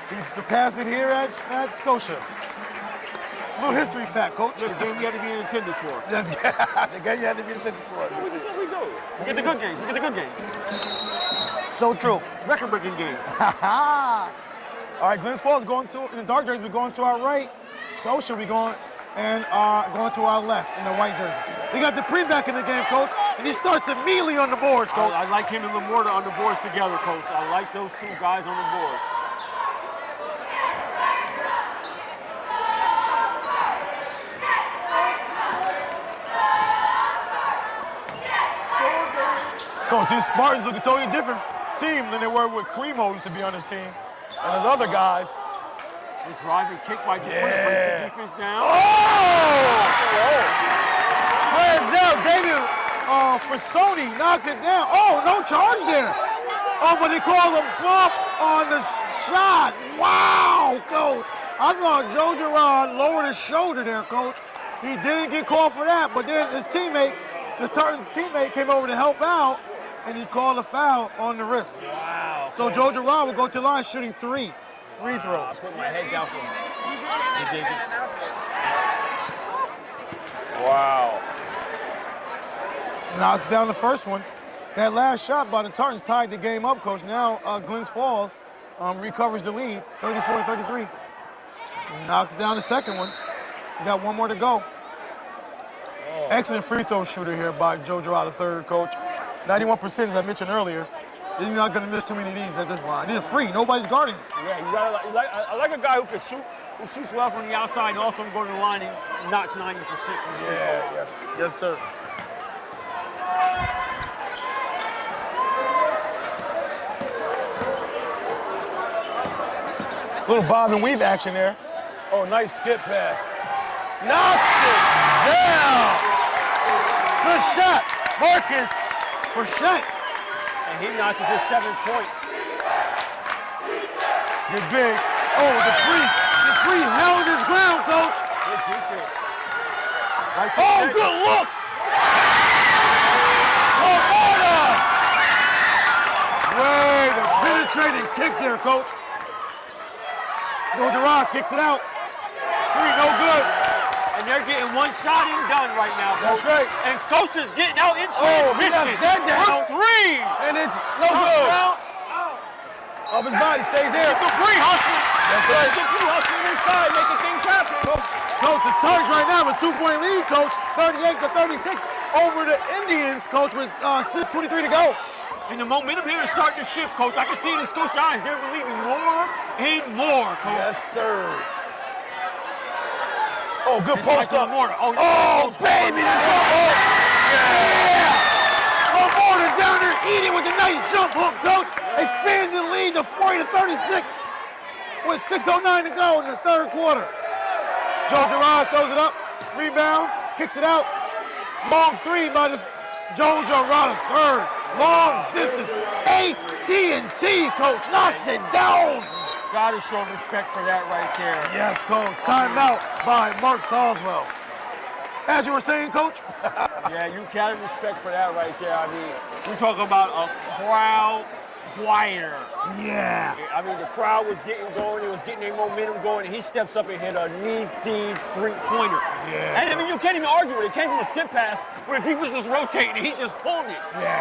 He surpassed it here at Scotia. Little history fact, Coach. Look, the game you had to be in attendance for. That's the game you had to be in attendance for. This is what we do. We get the good games. We get the good games. So true. Record-breaking games. All right, Glens Falls going to, in the dark jersey, we're going to our right. Scotia, we going and going to our left in the white jersey. We got the pre-back in the game, Coach, and he starts immediately on the boards, Coach. I like him and Lamorta on the boards together, Coach. I like those two guys on the boards. Coach, these Spartans look a totally different team than they were with Cremo used to be on this team. And there's other guys. The driving kick by defense brings the defense down. Oh! Flags out, David Frassoni knocks it down. Oh, no charge there. Oh, but they call a bump on the shot. Wow, Coach. I thought Joe Girard lowered his shoulder there, Coach. He didn't get called for that, but then his teammate, the Tartans teammate, came over to help out, and he called a foul on the wrist. Wow. So Joe Girard will go to the line shooting 3 free throws. I put my head down for him. He did it. Wow. Knocks down the first one. That last shot by the Tartans tied the game up, Coach. Now Glens Falls recovers the lead, 34-33. Knocks down the second one. We got one more to go. Oh. Excellent free throw shooter here by Joe Girard, the third, Coach. 91%, as I mentioned earlier. You're not going to miss too many of these at this line. These are free. Nobody's guarding it. Yeah, I like a guy who can shoot, who shoots well from the outside and also go to the line and notch 90% from the free throw. Yes, sir. Little bob and weave action there. Oh, nice skip pass. Knocks it down. Good shot. Marcus Frechette. And he notches his 7-point. Get big. Oh, the free held his ground, Coach. Good defense. Right, oh, good look. Way the penetrating kick there, Coach. Girard kicks it out. 3, no good. And they're getting one shot and done right now, Coach. That's right. And Scotia's getting out in Oh, he transition. knocks that down. For 3. And it's no good. Off his body, stays there. Dupree hustling. That's right. Dupree hustling inside, making things happen. Coach, the Tartans right now with 2-point lead, Coach. 38-36 over the Indians, Coach, with 6:23 to go. And the momentum here is starting to shift, Coach. I can see it in Scotia eyes. They're believing more and more, Coach. Yes, sir. Oh, good post up. Oh, baby, the jump hook. Yeah. Lamorta down there eating with a nice jump hook, Coach. Expands the lead to 40-36 with 6:09 to go in the third quarter. Joe Girard throws it up, rebound, kicks it out. Long 3 by the Joe Girard, third. Long distance, AT&T, Coach, knocks it down. Gotta show respect for that right there. Yes, Coach. Timeout by Mark Salswell. As you were saying, Coach? Yeah, you gotta respect for that right there. I mean, we're talking about a crowd quieter. Yeah. I mean, the crowd was getting going. It was getting their momentum going, and he steps up and hit a knee-deep three-pointer. Yeah. And I mean, you can't even argue it. It came from a skip pass where the defense was rotating, and he just pulled it. Yeah.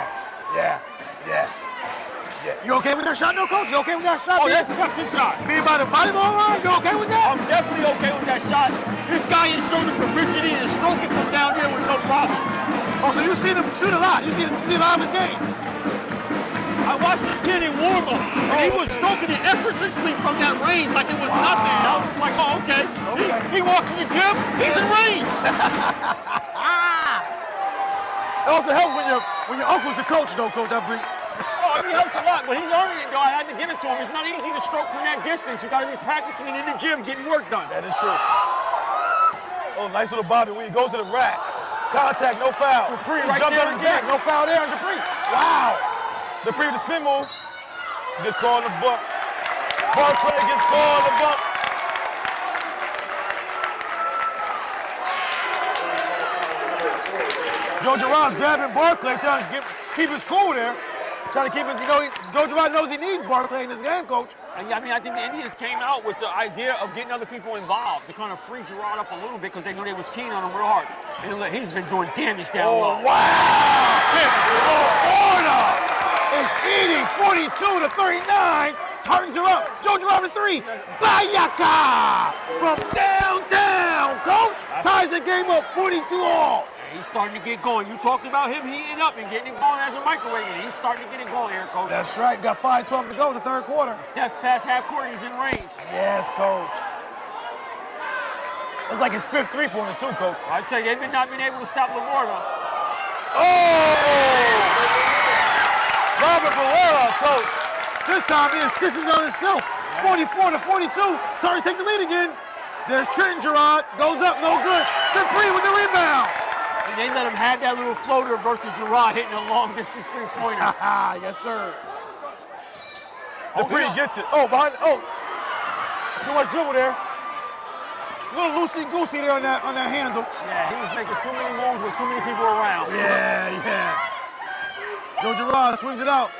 You okay with that shot, no, Coach? You okay with that shot? Oh, that's his shot. Being by the volleyball line, you okay with that? I'm definitely okay with that shot. This guy has shown the proficiency and stroking from down here with no problem. Oh, so you seen him shoot a lot. You see a lot of his game. I watched this kid in warm-up, and he was stroking it effortlessly from that range like it was nothing. I was just like, oh, okay. He walks in the gym, he's in range. It also helps when your uncle's the coach, though, Coach. That brings. Oh, I mean, it helps a lot, but he's earning it, though. I had to give it to him. It's not easy to stroke from that distance. You got to be practicing it in the gym, getting work done. That is true. Oh, Oh, nice little Bobby Wee. Goes to the rack. Contact, no foul. Dupree He right jumped there on his again. back. No foul there on Dupree. Wow. Dupree with the spin move. Gets called the buck. Barclay gets called the buck. Joe Girard's grabbing Barclay, trying to keep his cool there. Trying to keep his, Joe Girard knows he needs Barclay in this game, coach. And I mean, I think the Indians came out with the idea of getting other people involved to kind of free Girard up a little bit because they knew they was keen on him real hard. And look, he's been doing damage down low. Wow! Florida is eating 42 to 39. Tartans are up. Joe Girard with 3. Bayaka from downtown, coach. Ties the game up 42-all. He's starting to get going. You talked about him heating up and getting it going as a microwave. He's starting to get it going here, coach. That's right. Got 5:12 to go in the third quarter. Steps past half court. He's in range. Yes, coach. That's like his 5th three-pointer, too, coach. I'd say they've not been able to stop Lamorta. Oh! Robert Valera, coach. This time he insists on himself. 44 to 42. Tartans take the lead again. There's Trenton Girard. Goes up, no good. Dupree with the rebound. And they let him have that little floater versus Girard hitting a long distance three-pointer. Yes, sir. Dupree gets it. Oh, behind. Oh, too much dribble there. A little loosey-goosey there on that handle. Yeah, he was making too many moves with too many people around. Yeah. Joe Girard swings it out.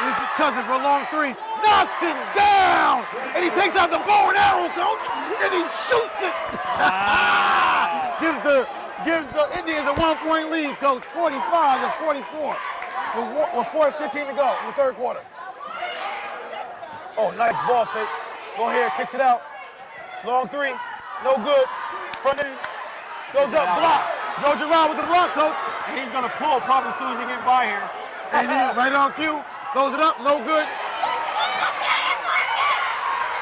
This is Cousin for a long 3. Knocks it down! And he takes out the bow and arrow, coach, and he shoots it! Gives the Indians a 1-point lead, coach, 45 to 44. With 4:15 to go in the third quarter. Oh, nice ball fake. Go ahead, kicks it out. Long 3, no good. Front end, goes up, block. Joe Girard with the block, coach. And he's gonna pull probably as soon as he gets by here. And he, right on cue, goes it up, no good.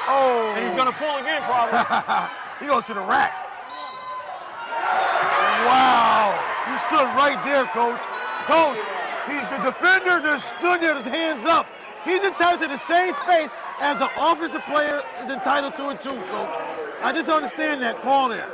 Oh. And he's gonna pull again probably. He goes to the rack. Wow. You stood right there, coach. Coach, he's the defender just stood there with his hands up. He's entitled to the same space as an offensive player is entitled to it too, coach. I just understand that call there.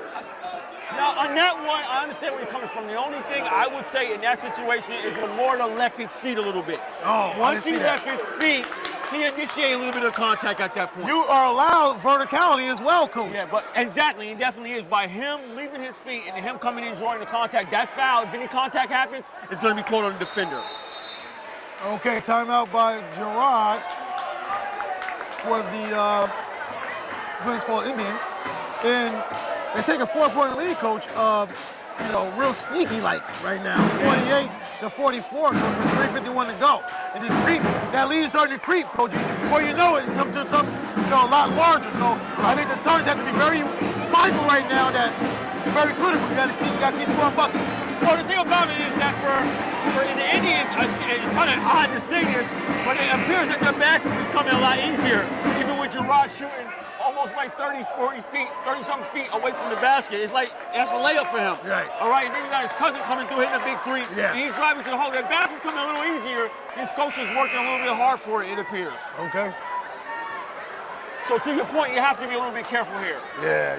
Now, on that one, I understand where you're coming from. The only thing I would say in that situation is Lamorta left his feet a little bit. Oh, once he left his feet, he initiated a little bit of contact at that point. You are allowed verticality as well, coach. Yeah, but exactly, it definitely is. By him leaving his feet and him coming in and joining the contact, that foul, if any contact happens, it's going to be called on the defender. Okay, timeout by Girard for the Glens Falls Indians. And they take a 4-point lead, coach. Real sneaky like right now. 48 to 44, coach, with 3:51 to go. And then that lead is starting to creep, coach. Before you know it, it comes to something, a lot larger. So I think the Tartans have to be very mindful right now that it's very critical. You got to keep scoring buckets. Well, the thing about it is that for the Indians, it's kind of odd to say this, but it appears that their baskets is coming a lot easier, even with Girard shooting almost like 30-something feet away from the basket. It's like, that's a layup for him. Right. All right, and then you got his cousin coming through hitting a big 3. Yeah. And he's driving to the hole. That basket's coming a little easier, and Scotia's working a little bit hard for it, it appears. Okay. So to your point, you have to be a little bit careful here. Yeah.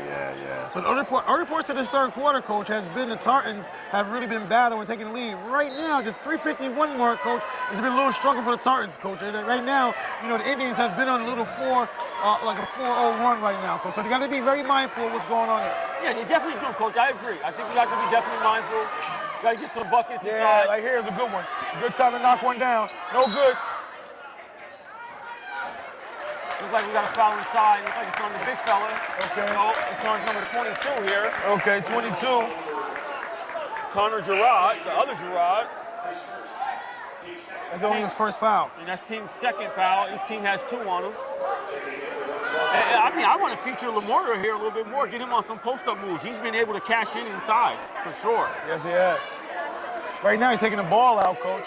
So our reports of this third quarter, coach, has been the Tartans have really been battling, taking the lead. Right now, just 3:51 mark, coach, it's been a little struggle for the Tartans, coach. And right now, the Indians have been on a little 4-0 run right now, coach. So they got to be very mindful of what's going on here. Yeah, they definitely do, coach. I agree. I think we have to be definitely mindful. We got to get some buckets inside. Yeah, like here's a good one. Good time to knock one down. No good. Looks like we got a foul inside. Looks like it's on the big fella. Okay. No, it's on number 22 here. Okay, 22. Connor Girard, the other Girard. That's only his first foul. And that's team's second foul. His team has 2 on him. And, I want to feature Lamorta here a little bit more. Get him on some post-up moves. He's been able to cash in inside, for sure. Yes, he has. Right now, he's taking the ball out, coach.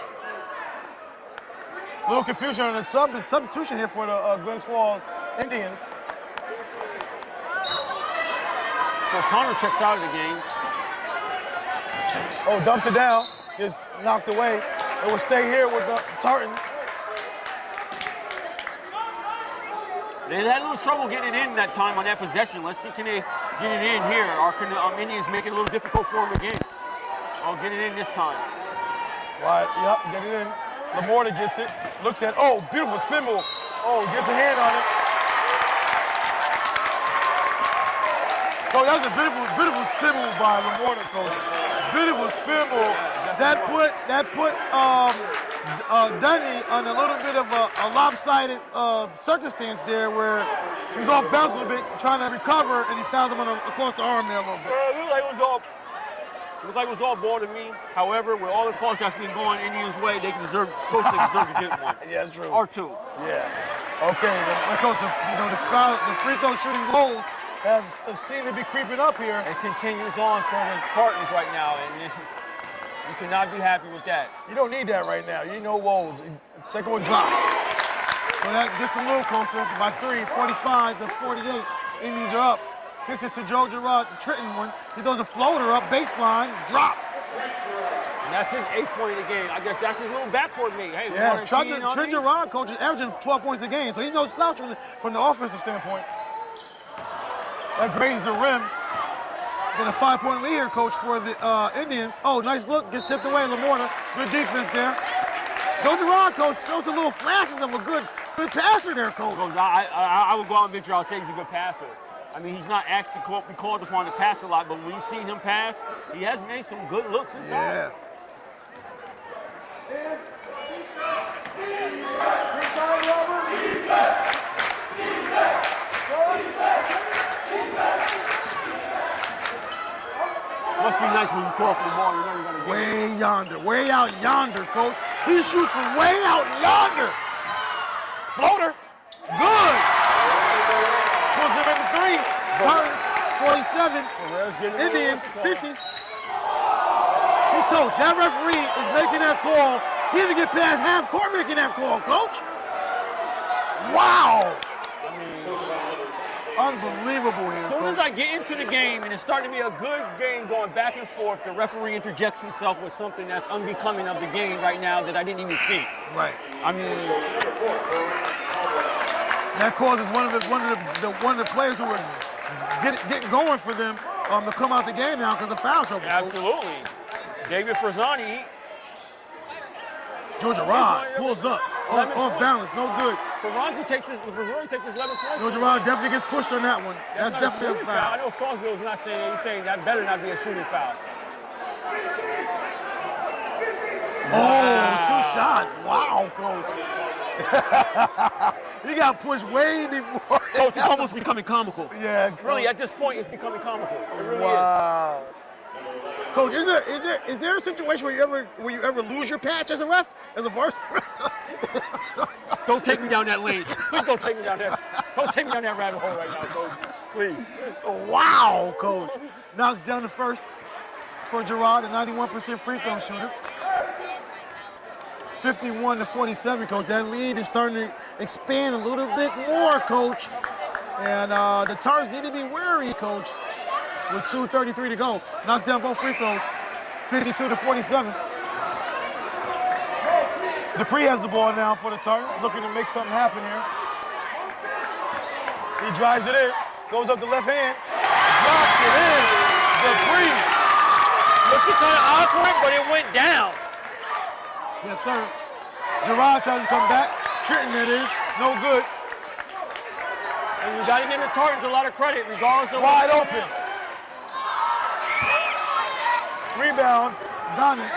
A little confusion on the substitution here for the Glens Falls Indians. So Connor checks out of the game. Oh, dumps it down. Just knocked away. It will stay here with the Tartans. They had a little trouble getting it in that time on that possession. Let's see, can they get it in here. Our Indians make it a little difficult for him again. Oh, get it in this time. Right, yep, get it in. Lamorta gets it, looks at, oh, beautiful spin move. Oh, gets a hand on it. Coach, that was a beautiful spin move by Lamorta, coach. Beautiful spin move. That put Dunny on a little bit of a lopsided circumstance there where he's off balance a little bit, trying to recover, and he found him across the arm there a little bit. It looked like it was all ball to me. However, with all the calls that's been going Indians' way, Scotia deserve to get one. Yeah, that's true. Or two. Yeah. Okay, coach, the free throw shooting goals have seemed to be creeping up here. It continues on for the Tartans right now, and you cannot be happy with that. You don't need that right now. You know, whoa, second one drop. So that gets a little closer by 3, 45 to 48. Indians are up. Gets it to Joe Girard, Trenton one. He throws a floater up, baseline, drops. And that's his 8-point a game. I guess that's his little backcourt mate. Hey, yeah, Trent Girard, coach, is averaging 12 points a game, so he's no slouch from the offensive standpoint. That grazed the rim. Get a 5-point lead here, coach, for the Indians. Oh, nice look, gets tipped away, Lamorta. Good defense there. Joe Girard, coach, shows a little flashes of a good passer there, coach. I would go out and venture, I'll say he's a good passer. I mean, he's not asked to be called upon to pass a lot, but when we've seen him pass, he has made some good looks inside. Yeah. Must be nice when you call for the ball. You know you're gonna get it. Way out yonder, coach. He shoots from way out yonder. Floater, good. Pulls him into 3. Turn 47. Indians 50. Coach, that referee is making that call. He had to get past half court making that call, coach. Wow. Unbelievable here. As soon as I get into the game and it's starting to be a good game going back and forth, the referee interjects himself with something that's unbecoming of the game right now that I didn't even see. Right. I mean, that causes one of the players who were getting going for them to come out the game now because of foul trouble. Absolutely. David Frazzani. Georgia Rod pulls up, off balance, no good. Frazzani takes his 11 points. Georgia Rod definitely gets pushed on that one. That's definitely a foul. I know Salsville's not saying that. He's saying that better not be a shooting foul. Oh, 2 shots. Wow, coach. He got pushed way before. Coach, it's almost becoming comical. Yeah, coach. Really, at this point, it's becoming comical. It really is. Coach, is there a situation where you ever lose your patch as a ref, as a varsity ref? Don't take me down that lane. Please don't take me down that. Don't take me down that rabbit hole right now, coach. Please. Wow, coach. Knocks down the first for Girard, a 91% free throw shooter. 51 to 47, coach. That lead is starting to expand a little bit more, coach. And the Tartans need to be wary, coach. With 2:33 to go. Knocks down both free throws. 52 to 47. Dupree has the ball now for the Tartans, looking to make something happen here. He drives it in, goes up the left hand, drops it in. Dupree. Looked kind of awkward, but it went down. Yes, sir. Girard tries to come back. Trenton it is. No good. And you got to give the Tartans a lot of credit, regardless of wide open. Rebound, Donnie.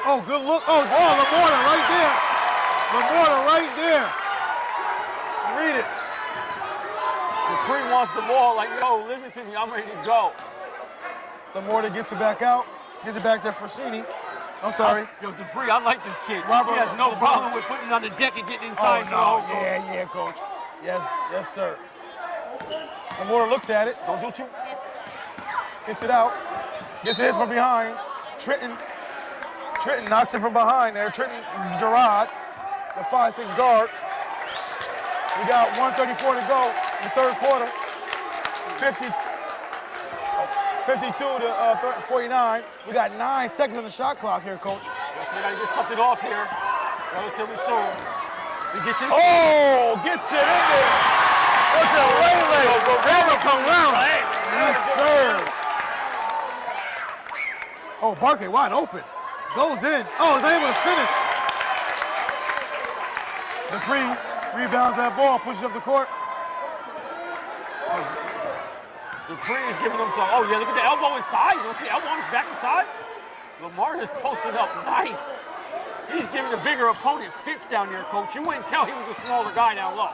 Oh, good look. Oh, Lamorta right there. Lamorta right there. Read it. Dupree wants the ball like, yo, listen to me, I'm ready to go. Lamorta gets it back out. Gets it back there for Cini. I'm sorry. Yo, Dupree, I like this kid. Robert, he has no problem with putting it on the deck and getting inside. Yeah, coach. Yes, sir. Lamorta looks at it. Don't do too. Gets it out. Gets it from behind. Trenton knocks it from behind there. Trenton Girard, the 5'6" guard. We got 1:34 to go in the third quarter. 52 to 49. We got 9 seconds on the shot clock here, coach. So we got to get something off here relatively soon. He gets his. Oh, gets it in there. What's that Waylay? Never come around. Yes, sir. Oh, Barkley wide open. Goes in. Oh, is able to finish. Dupree rebounds that ball, pushes up the court. Dupree is giving them some. Oh, yeah, look at the elbow inside. You don't see the elbow on his back inside? Lamar is posted up nice. He's giving a bigger opponent fits down there, coach. You wouldn't tell he was a smaller guy down low.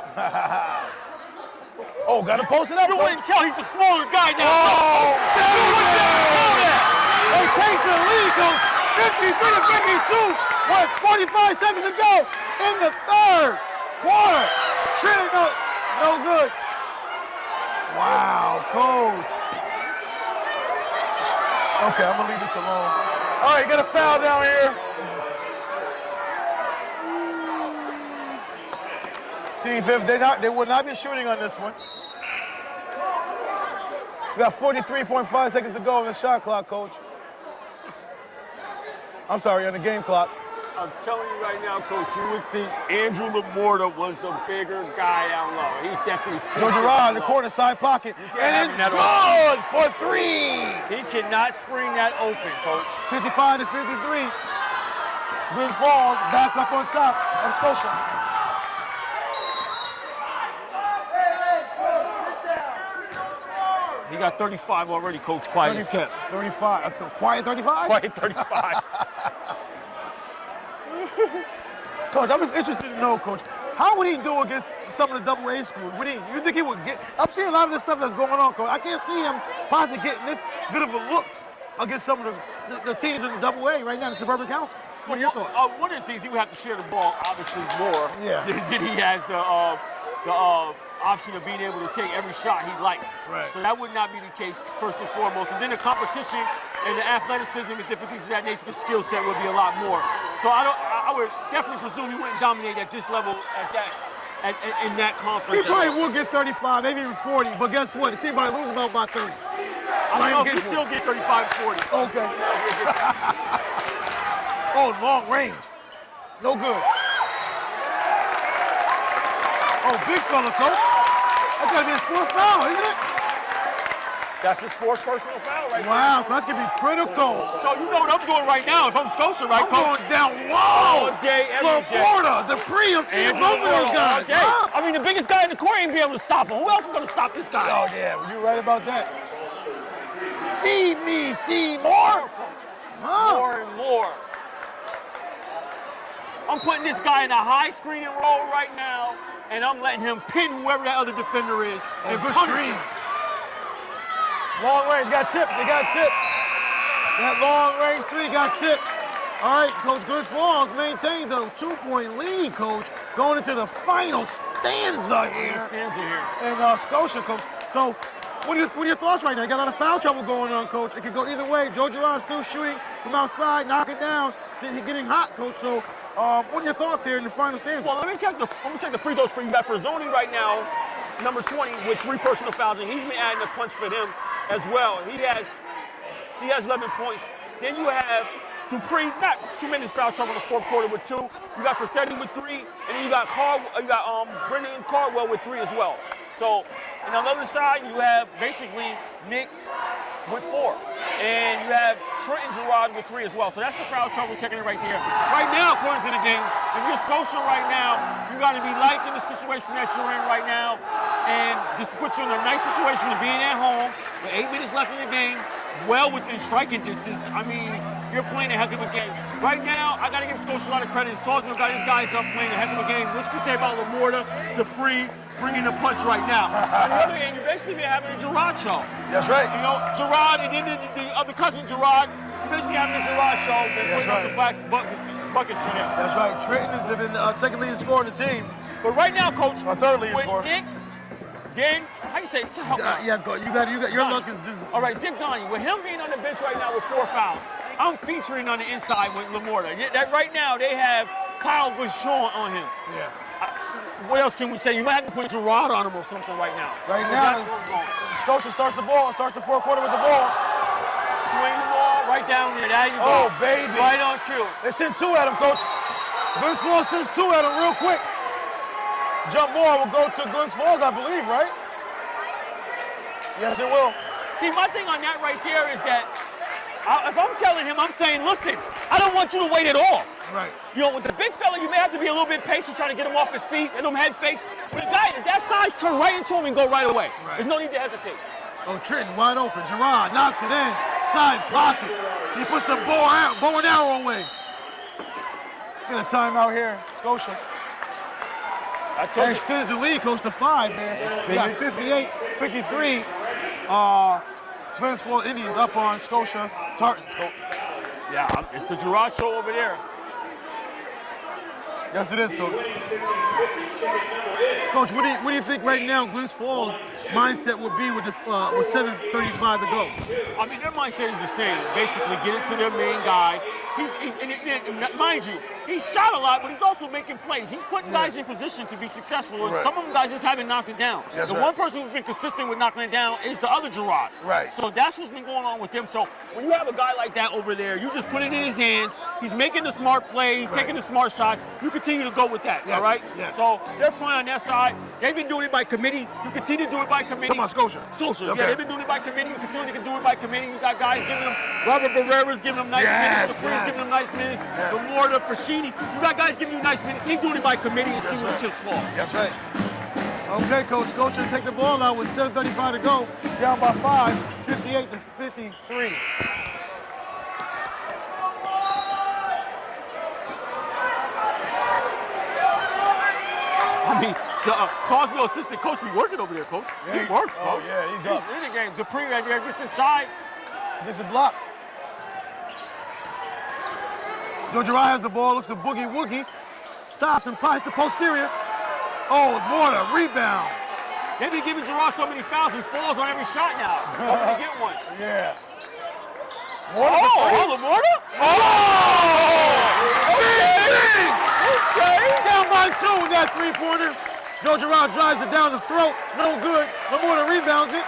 Oh, got to post it up. You wouldn't tell he's the smaller guy down low. Oh, they take the lead, coach. 53-52 with 45 seconds to go in the third quarter. Trenton, no good. Wow, coach. Okay, I'm gonna leave this alone. All right, you got a foul down here. Team fifth, they will not be shooting on this one. We got 43.5 seconds to go on the shot clock, coach. I'm sorry, on the game clock. I'm telling you right now, coach, you would think Andrew Lamorta was the bigger guy down low. He's definitely Girard in the corner side pocket. And it's good for three. He cannot spring that open, coach. 55-53. Glens Falls back up on top of Scotia. He got 35 already, coach. Quiet as kept. 35. Quiet 35? Quiet 35. Coach, I'm just interested to know, Coach, how would he do against some of the AA schools? You think he would get? I'm seeing a lot of this stuff that's going on, Coach. I can't see him possibly getting this good of a looks against some of the teams in the AA right now in the Suburban Council. What are your thoughts? One of the things he would have to share the ball, obviously, more than he has the option of being able to take every shot he likes. Right. So that would not be the case, first and foremost. And then the competition and the athleticism and different things of that nature, the skill set would be a lot more. So I would definitely presume he wouldn't dominate at this level in that conference. He probably will get 35, maybe even 40, but guess what? He probably lose about by 30. I don't know if he still get 35, 40. Okay. Oh, long range. No good. Oh, big fella, coach. That's gotta be his fourth foul, isn't it? That's his fourth personal foul right now. Wow, that's gonna be critical. So you know what I'm doing right now if I'm Scotia, right, I'm coach? going down low. All day, every day. Florida, Dupree, I'm seeing both of those guys. Huh? I mean, the biggest guy in the court ain't be able to stop him. Who else is gonna stop this guy? Oh, yeah, you're right about that. Feed me, Seymour. More and more. I'm putting this guy in a high screening role right now, and I'm letting him pin whoever that other defender is. And good screen. Long range, got tipped. They got tipped. That long range three got tipped. All right, Coach Glens Falls maintains a 2-point lead, Coach, going into the final stanza here. And Scotia, Coach. So, what are your thoughts right now? You got a lot of foul trouble going on, Coach. It could go either way. Joe Girard still shooting from outside, knock it down. Still getting hot, Coach. So, what are your thoughts here in the final stanza? Well, let me check the free throws for you. For Zoni right now, number 20 with 3 personal fouls, and he's been adding a punch for them as well. He has 11 points. Then you have Dupree, not tremendous foul trouble in the fourth quarter with 2. You got Frasetti with 3, and then you got Brendan Cardwell with 3 as well. So, and on the other side, you have basically Nick with 4. And you have Trenton Girard with 3 as well. So that's the foul trouble checking it right there. Right now, according to the game, if you're Scotia right now, you got to be liking the situation that you're in right now. And this puts you in a nice situation of being at home with 8 minutes left in the game, well within striking distance. I mean, you're playing a heck of a game. Right now, I got to give Scotia a lot of credit. Salzman's got his guys up playing a heck of a game. What you can say about Lamorta, Dupree, bringing the punch right now. On the other hand, you basically been having a Girard show. That's right. You know, Girard, and then the other cousin Girard, you basically having a Girard show and putting up the black buckets for them. That's right. Trenton has been the second leading scorer on the team. But right now, Coach, our third leading scorer. Nick, Dan, how you say it? Help me out. Yeah, go. You got your luck is just. All right, Dick Donnie, with him being on the bench right now with 4 fouls, I'm featuring on the inside with Lamorta. That right now they have Kyle Vachon on him. Yeah. What else can we say? You might have to put Girard on him or something right now. Right now, Scotia starts the fourth quarter with the ball. Swing the ball right down there. There you Oh, go. baby. Right on cue. They sent 2 at him, Coach. Glens Falls sends 2 at him real quick. Jump ball will go to Glens Falls, I believe, right? Yes, it will. See, my thing on that right there is that if I'm telling him, I'm saying, listen, I don't want you to wait at all. Right. You know, with the big fella, you may have to be a little bit patient trying to get him off his feet and them head fakes. When a guy is that size, turn right into him and go right away. Right. There's no need to hesitate. Oh, Trenton wide open. Girard knocks it in. Side pocket. He puts the bow and arrow away. Get a timeout here, Scotia. I told you. Extends the lead, Coach, to 5, man. We got 58, 53. Glens Falls Indians up on Scotia Tartans. Yeah, it's the Girard show over there. Yes, it is, Coach. Coach, what do you think right now Glens Falls' mindset would be with 7:35 to go? I mean, their mindset is the same. Basically, get it to their main guy. And mind you, he's shot a lot, but he's also making plays. He's putting guys in position to be successful, and some of them guys just haven't knocked it down. Yes, the one person who's been consistent with knocking it down is the other Girard. Right. So that's what's been going on with him. So when you have a guy like that over there, you just put it in his hands. He's making the smart plays, taking the smart shots. You continue to go with that, all right? Yes. So they're fine on that side. They've been doing it by committee. You continue to do it by committee. Come on, Scotia. Scotia, Okay. yeah, they've been doing it by committee. You continue to do it by committee. You got guys giving them, Robert Barrera's giving them nice minutes. The Freeze giving them nice minutes. The Morta, Frashini. You got guys giving you nice minutes. Keep doing it by committee and see where the chips fall. That's right. Okay, Coach. Scotia take the ball out with 7:35 to go. Down by 5, 58 to 53. I mean, Salisbury assistant coach be working over there, Coach. Yeah, he works, oh, Coach. yeah, he's up. in the game. Dupree right there gets inside. This is block. Girard has the ball, looks to Boogie Woogie. Stops and pies to posterior. Oh, Morta, rebound. They be giving Girard so many fouls, he falls on every shot now. Hoping to get one. Yeah. Oh, Morta? Oh! Okay. Down by 2 with that three-pointer. Girard drives it down the throat. No good. Morta rebounds it.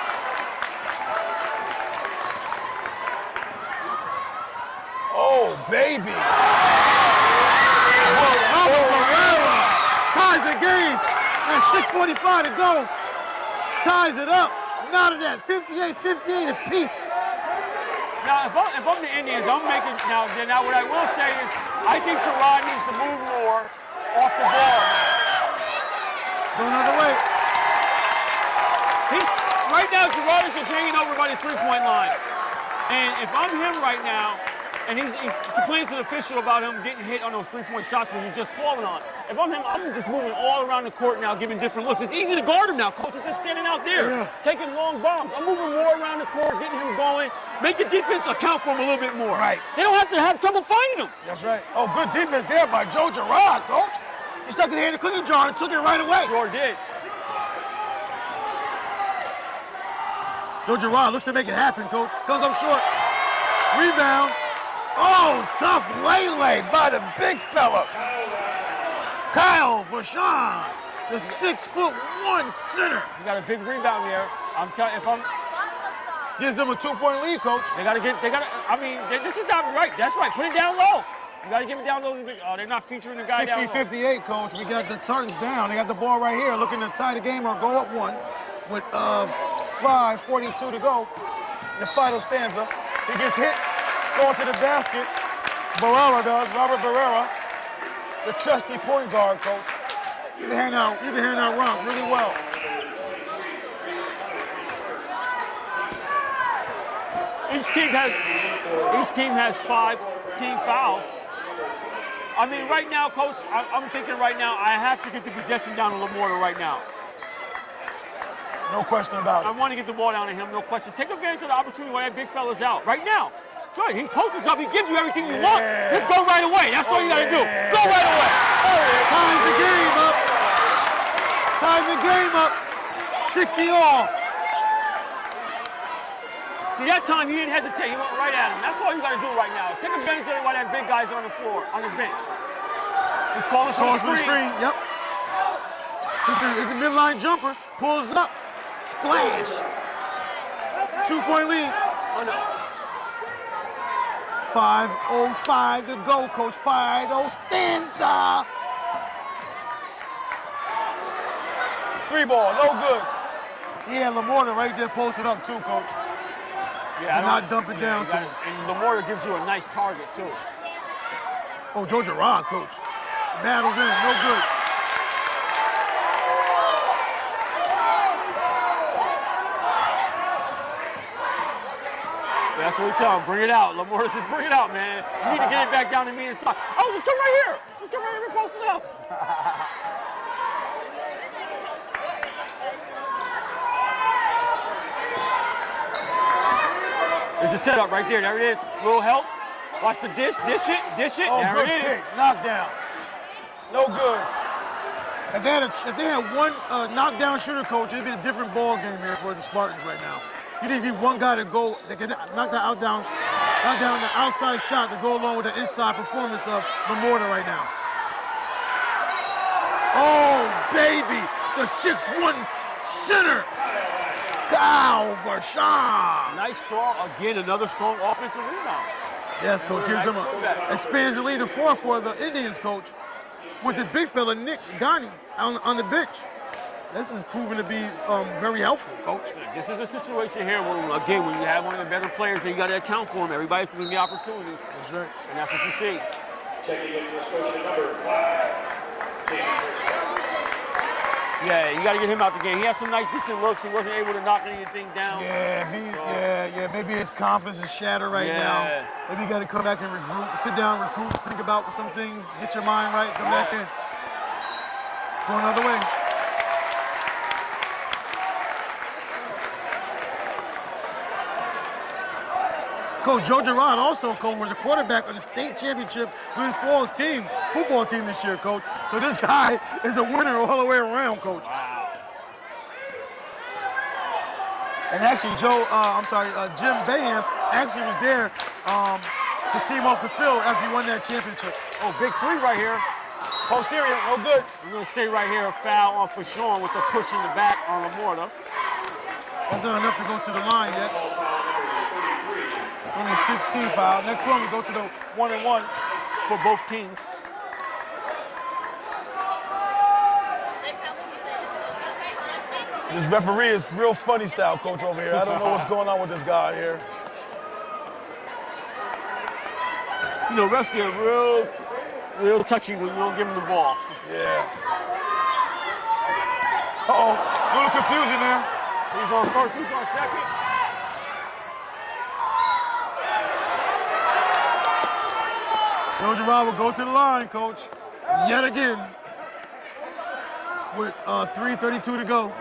Oh, baby. Ties the game at 6:45 to go. Ties it up. Not at that 58-58 apiece. Now, if I'm the Indians, I'm making now what I will say is I think Girard needs to move more off the ball. Go another way. Right now, Girard is just hanging over by the three-point line. And if I'm him right now, and he's complaining to the official about him getting hit on those three-point shots when he's just falling on. If I'm him, I'm just moving all around the court now, giving different looks. It's easy to guard him now. Coach is just standing out there, taking long bombs. I'm moving more around the court, getting him going. Make the defense account for him a little bit more. Right. They don't have to have trouble finding him. That's right. Oh, good defense there by Girard, Coach. He stuck his hand in the cookie jar and took it right away. Sure did. Girard looks to make it happen, Coach. Comes up short. Rebound. Oh, tough lay by the big fella. Kyle Vachon, the 6'1" center. You got a big rebound there. I'm telling you, if I'm Gives them a 2-point lead, Coach. this is not right. That's right. Put it down low. You got to give it down low. Oh, they're not featuring the guy down low. 60-58, Coach. We got the Tartans down. They got the ball right here, looking to tie the game or go up 1 with 5:42 to go. The final stanza. He gets hit, going to the basket. Barrera does, Robert Barrera, the trusty point guard, Coach. You can hand out round really well. Each team has 5 team fouls. I mean, right now, Coach, I'm thinking right now, I have to get the possession down to Lamorta right now. No question about I it. want to get the ball down to him, no question. Take advantage of the opportunity while that big fella's out. Right now. Good. He posts us up. He gives you everything you want. Just go right away. That's all you got to do. Go right away. Ties the game up. Ties the game up. 60 all. See, that time he didn't hesitate. He went right at him. That's all you got to do right now. Take advantage of it while that big guy's on the floor, on the bench. He's calling for the screen. Yep. It's a midline jumper. Pulls up. Splash. 2-point lead. Oh, no. 5:05 to go, Coach. Fido stanza. 3 ball, no good. He had Lamorta right there posted up too, coach. Yeah, Did not dump it down to him. And Lamorta gives you a nice target too. Oh, Girard, coach. Battles in, no good. That's what we tell him. Bring it out. Lamorta said, bring it out, man. You need to get it back down to me inside. Oh, just come right here. Just come right here and post it up. There's a setup right there. There it is. Little help. Watch the dish. Dish it. Oh, there good it is. kick. Knockdown. No good. If they had one knockdown shooter, coach, it'd be a different ball game here for the Spartans right now. You need one guy to go that can knock down the outside shot to go along with the inside performance of Lamorta right now. Oh, baby, the 6'1" center. Kyle Vershawn. Nice strong, again, another strong offensive rebound. Yes, coach, gives them expands the lead to 4 for the Indians, coach, with the big fella, Nick Ghani, on the bench. This is proving to be very helpful, coach. This is a situation here where, again, when you have one of the better players, then you got to account for them. Everybody's going to get opportunities. That's right. And that's what you see. Checking in for Scotia number 5, Jason. Yeah, you got to get him out the game. He had some nice, decent looks. He wasn't able to knock anything down. Yeah, maybe his confidence is shattered right now. Maybe you got to come back and regroup, sit down, recruit, think about some things, get your mind right, come back in. Go another way. Coach Joe Girard also, coach, was a quarterback on the state championship Glens Falls team, football team this year, coach. So this guy is a winner all the way around, coach. Wow. And actually, Jim Bayham actually was there to see him off the field after he won that championship. Oh, big 3 right here. Posterior, no good. We're going to stay right here, a foul on Vershawn with the push in the back on Lamorta. That's not enough to go to the line yet. Only a 16 foul. Next one, we go to the 1-and-1 for both teams. This referee is real funny style, coach, over here. I don't know what's going on with this guy here. You know, refs get real touchy when you don't give him the ball. Yeah. Uh-oh, a little confusion there. He's on first, he's on second. Joe Girard will go to the line, coach, yet again, with 3:32 to go.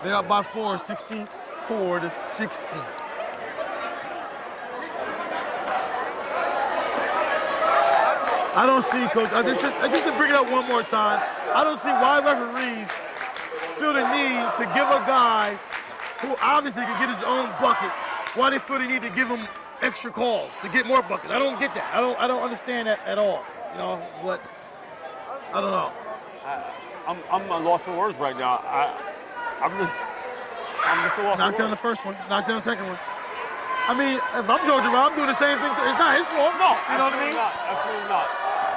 They're up by 4, 64 to 60. I don't see, coach, just to bring it up one more time, I don't see why referees feel the need to give a guy who obviously can get his own bucket, why they feel the need to give him extra calls to get more buckets. I don't get that. I don't understand that at all. You know, but I don't know. I'm at loss for words right now. I'm just a loss for words. Knock down the first one. Knock down the second one. I mean, if I'm Joe Girard, I'm doing the same thing. It's not his fault. No, you know what I mean? Absolutely not.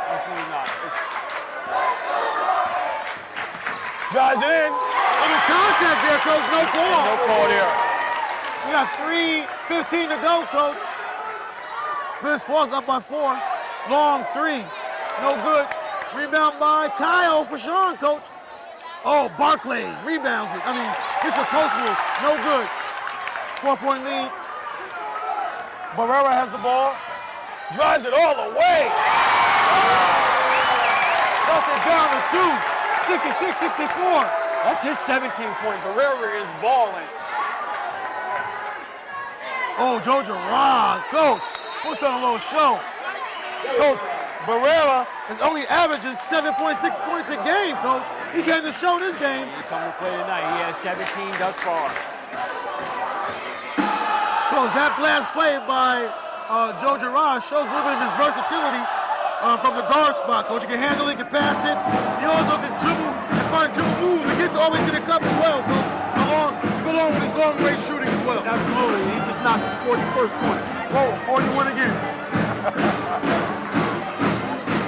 Absolutely not. Drives it in. Little contact there, coach. No call. No call there. We got 3:15 to go, coach. Glens Falls up by 4. Long 3. No good. Rebound by Kyle Vershawn, coach. Oh, Barclay rebounds it. I mean, it's a coach move. No good. 4-point lead. Barrera has the ball. Drives it all the way. That's it down to 2. 66-64. That's his 17-point. Girard is balling. Oh, Joe Girard, coach, puts on a little show. Coach, Barrera is only averaging 7.6 points a game, coach. He came to show this game. He come to play tonight. He has 17 thus far. Coach, that last play by Joe Girard shows a little bit of his versatility from the guard spot, coach. He can handle it, he can pass it. He also can dribble and find dribble moves and gets always to the cup as well, coach. Along with his long-range shooting as well. Absolutely. He just knocks his 41st point. Whoa, 41 again.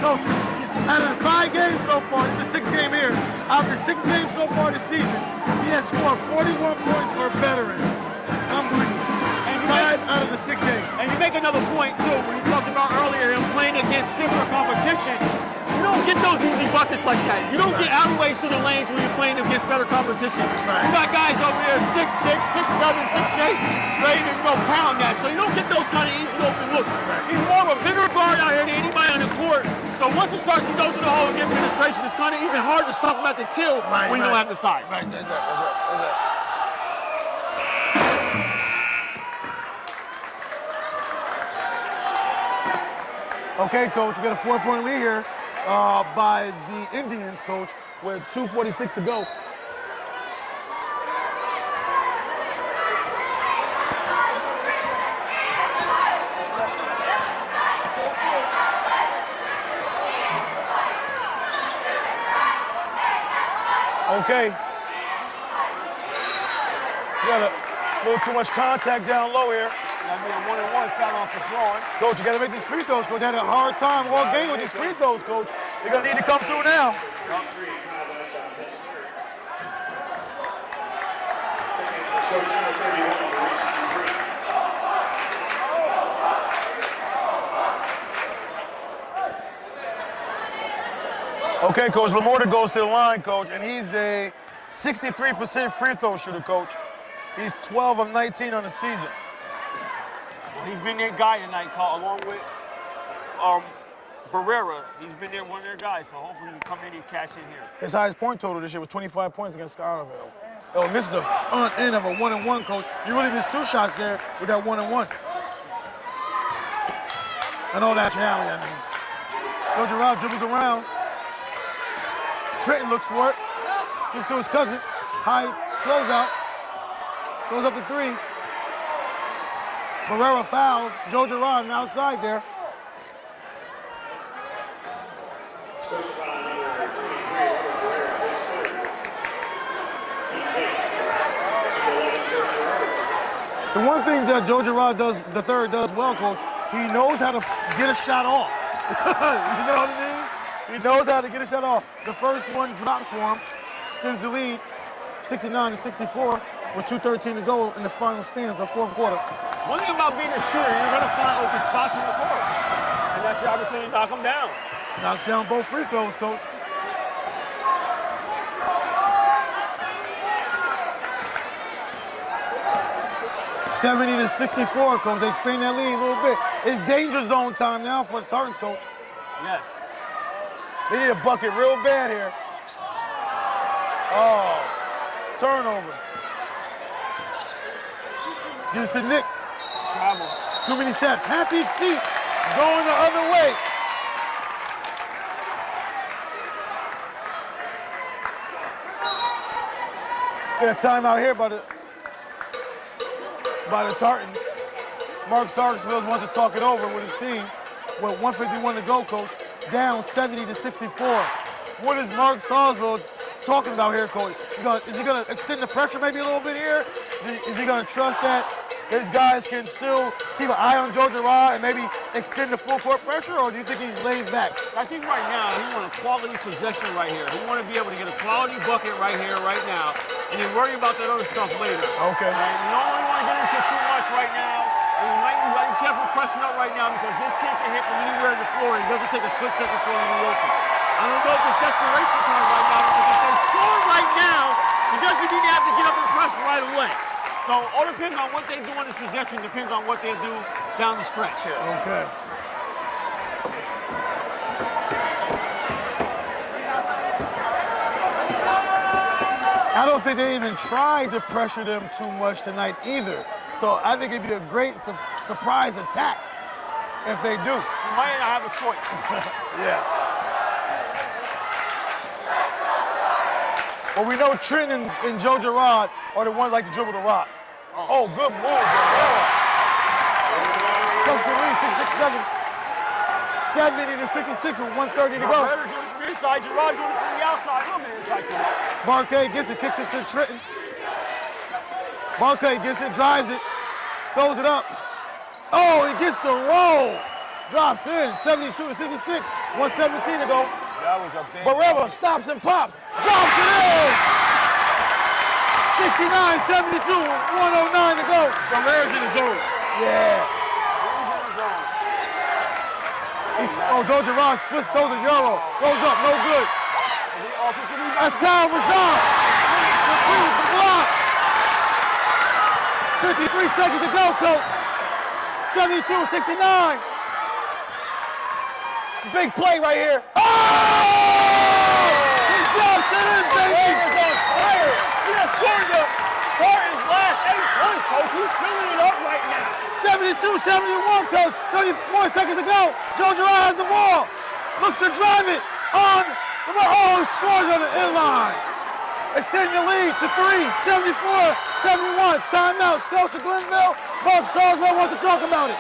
Coach, he's Out of 5 games so far, this is 6th game here. Out of the 6 games so far this season, he has scored 41 points or better in. Unbelievable. 5 out of the 6 games. And you make another point too, when you talked about earlier him playing against stiffer competition. You don't get those easy buckets like that. You don't get alleyways to the lanes when you're playing against better competition. Right. You got guys over there 6'6", 6'7", 6'8", ready to go pound that. So you don't get those kind of easy open looks. Right. He's more of a bigger guard out here than anybody on the court. So once it starts to go to the hole and get penetration, it's kind of even hard to stop him at the till when you don't have the size. Right, that's right. Okay, coach, we got a 4-point lead here by the Indians, coach, with 2:46 to go. Okay. Got a little too much contact down low here. That'd be a 1-and-1 foul on for throwing. Coach, you got to make these free throws, coach. Had a hard time all game with these free throws, coach. You're going to need to come through now. Okay, Coach, Lamorta goes to the line, coach, and he's a 63% free throw shooter, coach. He's 12 of 19 on the season. Well, he's been their guy tonight, along with Barrera. He's been there, one of their guys, so hopefully he can come in and cash in here. His highest point total this year was 25 points against Scottsdale. Oh, misses the front end of a 1-and-1, coach. You really missed 2 shots there with that 1-and-1. I know that challenge, I mean. Coach Girard dribbles around. Trenton looks for it. Gets to his cousin. High closeout. Goes up to 3. Barrera fouls. Joe Girard on the outside there. The one thing that Joe Girard does, the third does well, coach, he knows how to get a shot off. You know what I mean? He knows how to get a shot off. The first one dropped for him, extends the lead, 69-64, with 2:13 to go in the final stands of 4th quarter. One thing about being a shooter, you're going to find open spots in the court. And that's your opportunity to knock them down. Knock down both free throws, coach. (70-64), coach. They expand that lead a little bit. It's danger zone time now for the Tartans, coach. Yes. They need a bucket real bad here. Oh, turnover. Gives to Nick. Travel. Too many steps. Happy feet going the other way. Get a timeout here by the Tartans. Mark Sarksville wants to talk it over with his team. With 1:51 to go, coach. Down 70-64. What is Mark Sarksville talking about here, coach? Is he going to extend the pressure maybe a little bit here? Is he going to trust that his guys can still keep an eye on Joe Girard and maybe extend the full court pressure, or do you think he's laid back? I think right now he wants a quality possession right here. He wants to be able to get a quality bucket right here, right now, and then worry about that other stuff later. Okay. And you don't really want to get into too much right now. And you might be careful pressing up right now because this kid can hit from anywhere on the floor and it doesn't take a split second for him to be open. I don't know if it's desperation time right now because if they score right now, it doesn't mean they have to get up and press right away. So all depends on what they do on this possession, depends on what they do down the stretch here. Okay. I don't think they even tried to pressure them too much tonight either. So I think it'd be a great surprise attack if they do. You might not have a choice. Yeah. Well, we know Trenton and Joe Girard are the ones like to dribble the rock. Oh, good move. Comes to the lead, 6-6-7. 70-66 with 1:30 to go. Barrera doing it from inside, Girard doing it from the outside. A little bit inside to him. Marquez gets it, kicks it to Trenton. Marquez gets it, drives it, throws it up. Oh, he gets the roll. Drops in, 72-66, 1:17 to go. That was a big. Barrera stops and pops. Drops it in. 69-72. 109 to go. Barrera's in the zone. Yeah. Joe Girard splits throws to Euro. Goes up, no good. That's Kyle Rashad. The block. 53 seconds to go, coach. 72-69. Big play right here. Oh! He jumps it in, baby. He has scored the Tartans' last 8 points, coach. He's filling it up right now. 72-71, coach. 34 seconds to go. Joe Girard has the ball. Looks to drive it on the ball. Oh, he scores on the inline. Extend your lead to 3. 74-71. Timeout. Scotia-Glenville. Mark Salzwell wants to talk about it.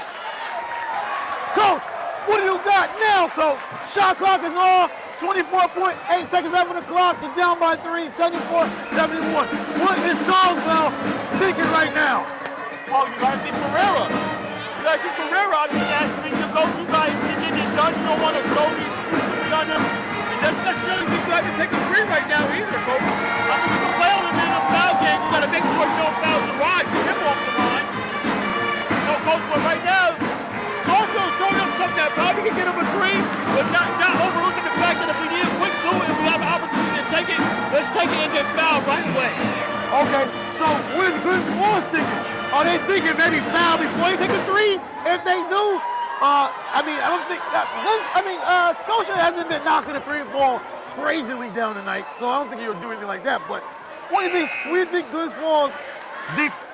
Coach, what do you got now, coach? Shot clock is on. 24.8 seconds left on the clock. You're down by 3. 74-71. What is Salzwell thinking right now? Oh, you gotta think Barrera. You gotta think Barrera. I mean, that's the go-to guy. He's getting it done. You don't want to slow me on him. And doesn't necessarily think you have to take a 3 right now either, coach. I mean, you can play on him in a foul game. You gotta make sure you don't foul Girard. Get him off the line. So, coach, but right now, Salzwell's throwing him something that probably can get him a 3, but not overlooking the fact that if we need a quick 2 and we have an opportunity to take it, let's take it and get fouled right away. Okay, so what is Glens Falls thinking? Are they thinking maybe foul before they take a 3? If they do, I don't think Scotia hasn't been knocking the 3 ball crazily down tonight, so I don't think he'll do anything like that. But what do you think Glens Falls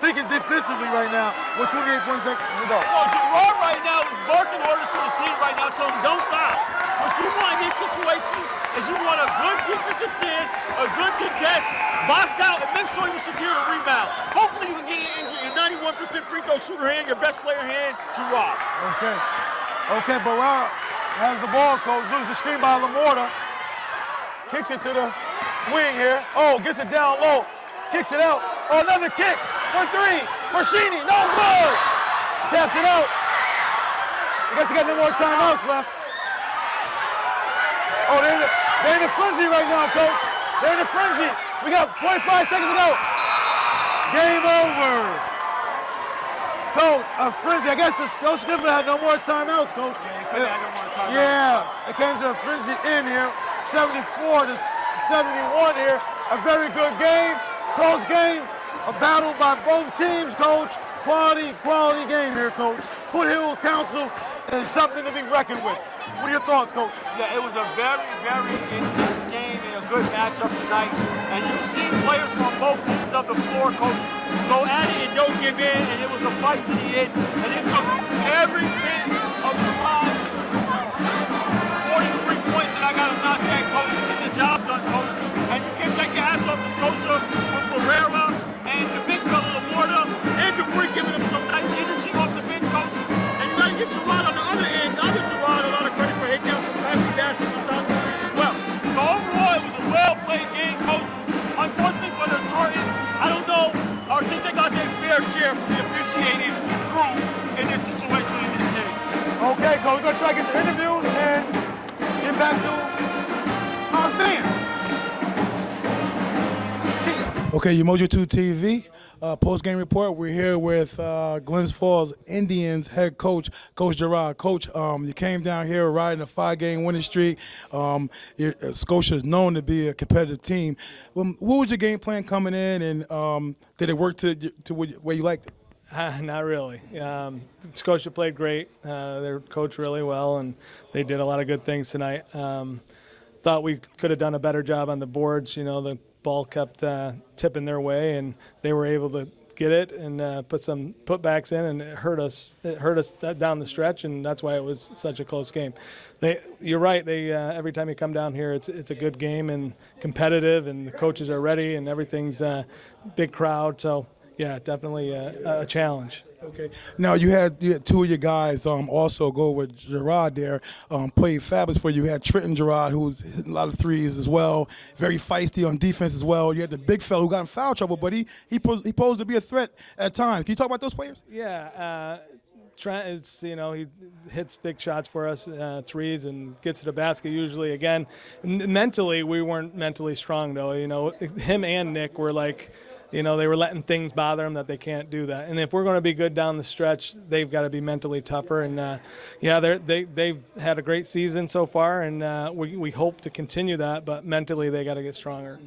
thinking defensively right now with 28.6 seconds to go? Well, Girard right now is barking orders to his team right now, telling him don't foul. What you want in this situation is you want a good defensive stance, a good contest, box out, and make sure you secure a rebound. Hopefully you can get your injury, your 91% free throw shooter hand, your best player hand, Girard. Okay, Barrera has the ball, coach. Loses the screen by Lamorta. Kicks it to the wing here. Oh, gets it down low. Kicks it out. Oh, another kick for 3. For Sheeny. No good. Taps it out. I guess he got no more timeouts left. Oh, they're in a frenzy right now, coach. They're in a frenzy. We got 45 seconds to go. Game over. Coach, a frenzy. I guess the Scotia-Glenville had no more timeouts, coach. Yeah, it came to a frenzy in here. 74-71 here. A very good game. Close game. A battle by both teams, coach. Quality game here, coach. Foothills Council is something to be reckoned with. What are your thoughts, coach? Yeah, it was a very, very intense game and a good matchup tonight. And you've seen players from both ends of the floor, coach, go at it and don't give in, and it was a fight to the end. And it took every bit of the lines. 43 points, and I got to knock that, coach, to get the job done, coach. And you can take your hats off to Scotia with Barrera and the big fella Lamorta and Dupree giving them some nice energy off the bench, coach. And you got to give Girard on the other end. I give Girard a lot of credit for hitting down some passing baskets sometimes as well. So overall, it was a well-played game, coach. Unfortunately for the Tartans, I don't know, I think they got their fair share from the officiating crew in this situation in this game. Okay, coach, we're going to try to get some interviews and get back to our fans. Okay, Umoja 2 TV, Postgame Report. We're here with Glens Falls Indians head coach, Coach Girard. Coach, you came down here riding a 5-game winning streak. Scotia is known to be a competitive team. What was your game plan coming in, and did it work to where you liked it? Not really. Scotia played great. They coached really well, and they did a lot of good things tonight. Thought we could have done a better job on the boards. You know, the ball kept tipping their way, and they were able to get it and put some putbacks in, and it hurt us. It hurt us down the stretch, and that's why it was such a close game. You're right. They every time you come down here, it's a good game and competitive, and the coaches are ready, and everything's big crowd. So yeah, definitely a challenge. Okay. Now you had 2 of your guys also go with Girard there, played fabulous for you. You had Trenton Girard, who's hitting a lot of threes as well, very feisty on defense as well. You had the big fella who got in foul trouble, but he posed to be a threat at times. Can you talk about those players? Yeah, Trent is, he hits big shots for us, threes, and gets to the basket usually. Again, mentally, we weren't mentally strong, though. Him and Nick were like, they were letting things bother them that they can't do that. And if we're going to be good down the stretch, they've got to be mentally tougher. And, they've had a great season so far, and we hope to continue that. But mentally, they got to get stronger.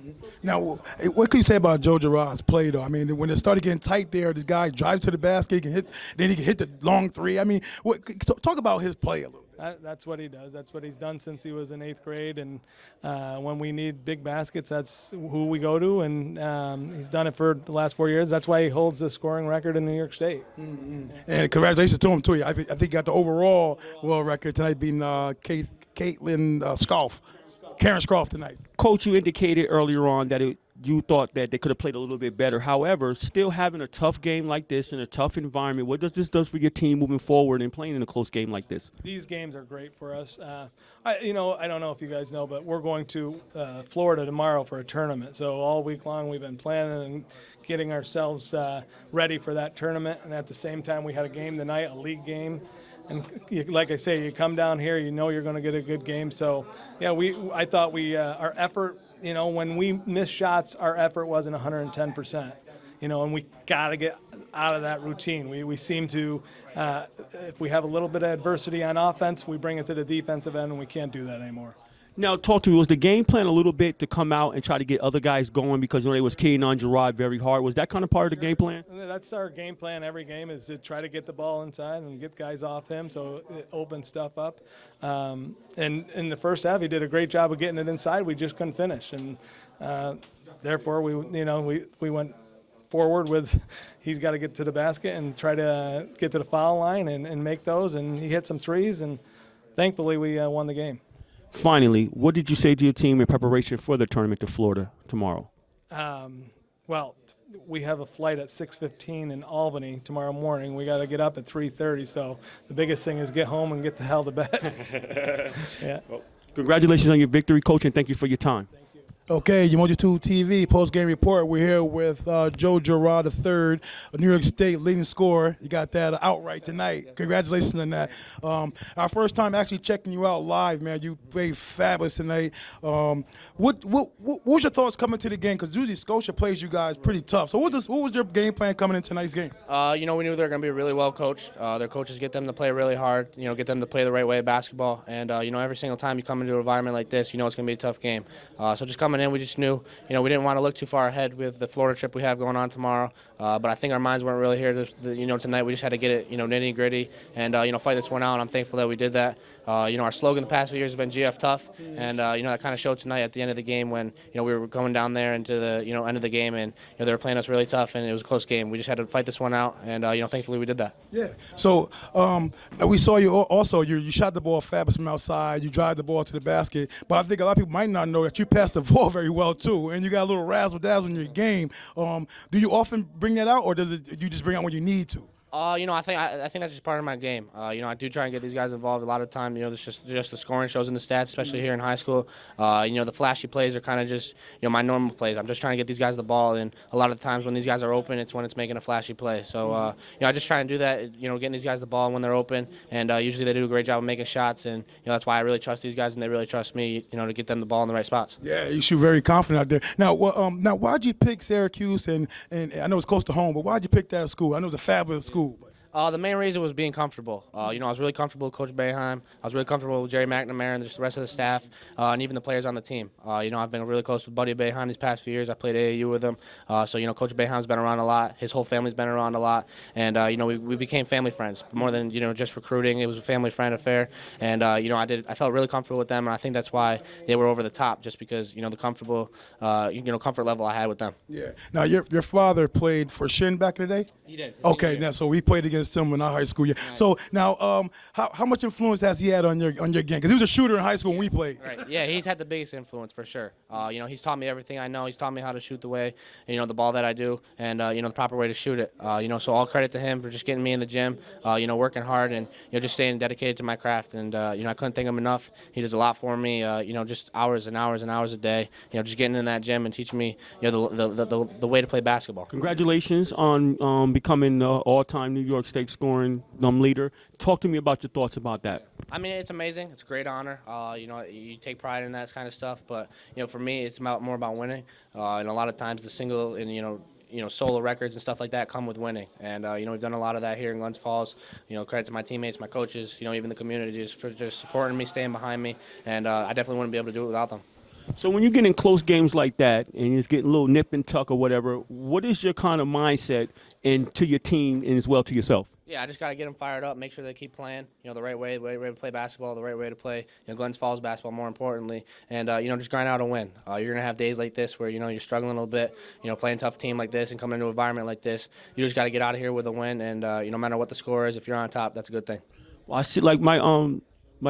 Now, what can you say about Joe Girard's play, though? I mean, when it started getting tight there, this guy drives to the basket, he can hit, then he can hit the long three. I mean, talk about his play a little bit. That's what he does. That's what he's done since he was in 8th grade. And when we need big baskets, that's who we go to. And he's done it for the last 4 years. That's why he holds the scoring record in New York State. Mm-hmm. And congratulations to him, too. I think he got the overall world record tonight, beating Karen Scoff tonight. Coach, you indicated earlier on that you thought that they could have played a little bit better. However, still having a tough game like this in a tough environment, what does this do for your team moving forward and playing in a close game like this? These games are great for us. I don't know if you guys know, but we're going to Florida tomorrow for a tournament. So all week long we've been planning and getting ourselves ready for that tournament. And at the same time, we had a game tonight, a league game. And like I say, you come down here, you're going to get a good game. So, yeah, I thought our effort, when we miss shots, our effort wasn't 110%. And we got to get out of that routine. We seem to, if we have a little bit of adversity on offense, we bring it to the defensive end, and we can't do that anymore. Now, talk to me. Was the game plan a little bit to come out and try to get other guys going because they was keying on Girard very hard? Was that kind of part of the game plan? That's our game plan every game, is to try to get the ball inside and get guys off him so it opens stuff up. And in the first half, he did a great job of getting it inside. We just couldn't finish. And therefore, we went forward with he's got to get to the basket and try to get to the foul line and make those. And he hit some threes, and thankfully we won the game. Finally, what did you say to your team in preparation for the tournament to Florida tomorrow? Well, we have a flight at 6:15 in Albany tomorrow morning. We got to get up at 3:30, so the biggest thing is get home and get the hell to bed. Yeah. Well, congratulations on your victory, Coach, and thank you for your time. Okay, Emoji2 TV, Postgame Report. We're here with Joe Girard III, a New York State leading scorer. You got that outright tonight. Congratulations on that. Our first time actually checking you out live, man. You played fabulous tonight. What was your thoughts coming to the game? Because usually Scotia plays you guys pretty tough. So what was your game plan coming in tonight's game? We knew they were going to be really well coached. Their coaches get them to play really hard, get them to play the right way of basketball. And, every single time you come into an environment like this, it's going to be a tough game. So just coming in, we just knew, we didn't want to look too far ahead with the Florida trip we have going on tomorrow. But I think our minds weren't really here, tonight. We just had to get it, nitty gritty and, fight this one out. And I'm thankful that we did that. Our slogan the past few years has been GF Tough. And, that kind of showed tonight at the end of the game when, we were going down there into the, end of the game and, they were playing us really tough and it was a close game. We just had to fight this one out and, thankfully we did that. Yeah. So we saw you also, you shot the ball fabulous from outside. You drive the ball to the basket. But I think a lot of people might not know that you passed the ball very well too, and you got a little razzle-dazzle in your game. Do you often bring that out, or you just bring it out when you need to? I think that's just part of my game. I do try and get these guys involved. A lot of time, it's just the scoring shows in the stats, especially here in high school. The flashy plays are kind of just, my normal plays. I'm just trying to get these guys the ball, and a lot of times when these guys are open, it's when it's making a flashy play. So, I just try and do that, getting these guys the ball when they're open, and usually they do a great job of making shots, and that's why I really trust these guys, and they really trust me, to get them the ball in the right spots. Yeah, you shoot very confident out there. Now, why'd you pick Syracuse, and I know it's close to home, but why'd you pick that school? I know it's a fabulous school. The main reason was being comfortable. I was really comfortable with Coach Boeheim. I was really comfortable with Jerry McNamara and just the rest of the staff, and even the players on the team. I've been really close with Buddy Boeheim these past few years. I played AAU with him. So, Coach Boeheim's been around a lot. His whole family's been around a lot. And, we became family friends. More than, just recruiting. It was a family-friend affair. And, I felt really comfortable with them, and I think that's why they were over the top, just because, the comfortable, comfort level I had with them. Yeah. Now, your father played for Shin back in the day? He did. Okay, now, so we played against him in our high school. Yeah. Right. So now, how much influence has he had on your game? Because he was a shooter in high school when we played. Right. Yeah, he's had the biggest influence for sure. He's taught me everything I know. He's taught me how to shoot the way, the ball that I do, and the proper way to shoot it. So all credit to him for just getting me in the gym, working hard and just staying dedicated to my craft. And I couldn't thank him enough. He does a lot for me. Just hours and hours and hours a day. Just getting in that gym and teaching me, the way to play basketball. Congratulations on becoming the all-time New York State scoring leader. Talk to me about your thoughts about that. I mean, it's amazing. It's a great honor. You know, you take pride in that kind of stuff. But you know, for me, it's more about winning. And a lot of times, the single and solo records and stuff like that come with winning. And you know, we've done a lot of that here in Glens Falls. You know, credit to my teammates, my coaches, you know, even the community just for supporting me, staying behind me. And I definitely wouldn't be able to do it without them. So when you get in close games like that and it's getting a little nip and tuck or whatever, what is your kind of mindset to your team and as well to yourself? Yeah, I just got to get them fired up, make sure they keep playing, the right way to play basketball, the right way to play, Glens Falls basketball more importantly, and, just grind out a win. You're going to have days like this where, you're struggling a little bit, playing a tough team like this and coming into an environment like this. You just got to get out of here with a win, and, no matter what the score is, if you're on top, that's a good thing. Well, I see, like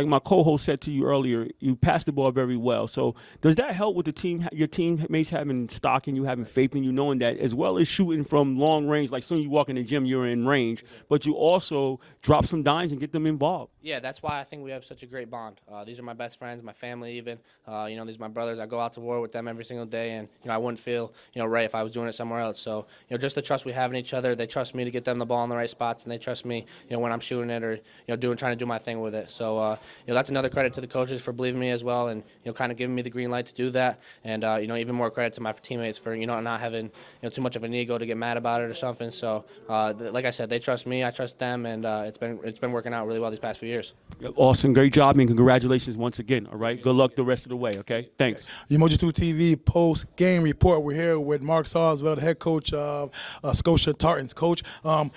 my co-host said to you earlier, you pass the ball very well. So does that help with your teammates having stock in you, having faith in you, knowing that as well as shooting from long range, like soon you walk in the gym, you're in range, but you also drop some dimes and get them involved? Yeah, that's why I think we have such a great bond. These are my best friends, my family even. These are my brothers. I go out to war with them every single day, and, I wouldn't feel, right if I was doing it somewhere else. So, just the trust we have in each other. They trust me to get them the ball in the right spots, and they trust me, when I'm shooting it or, trying to do my thing with it. So, that's another credit to the coaches for believing me as well and, kind of giving me the green light to do that. And, even more credit to my teammates for, not having, too much of an ego to get mad about it or something. So, like I said, they trust me, I trust them, and it's been working out really well these past few years. Awesome. Great job, and congratulations once again, all right? Good luck the rest of the way, okay? Thanks. Emoji2 TV post-game report. We're here with Mark Sarswell, the head coach of Scotia Tartans. Coach, a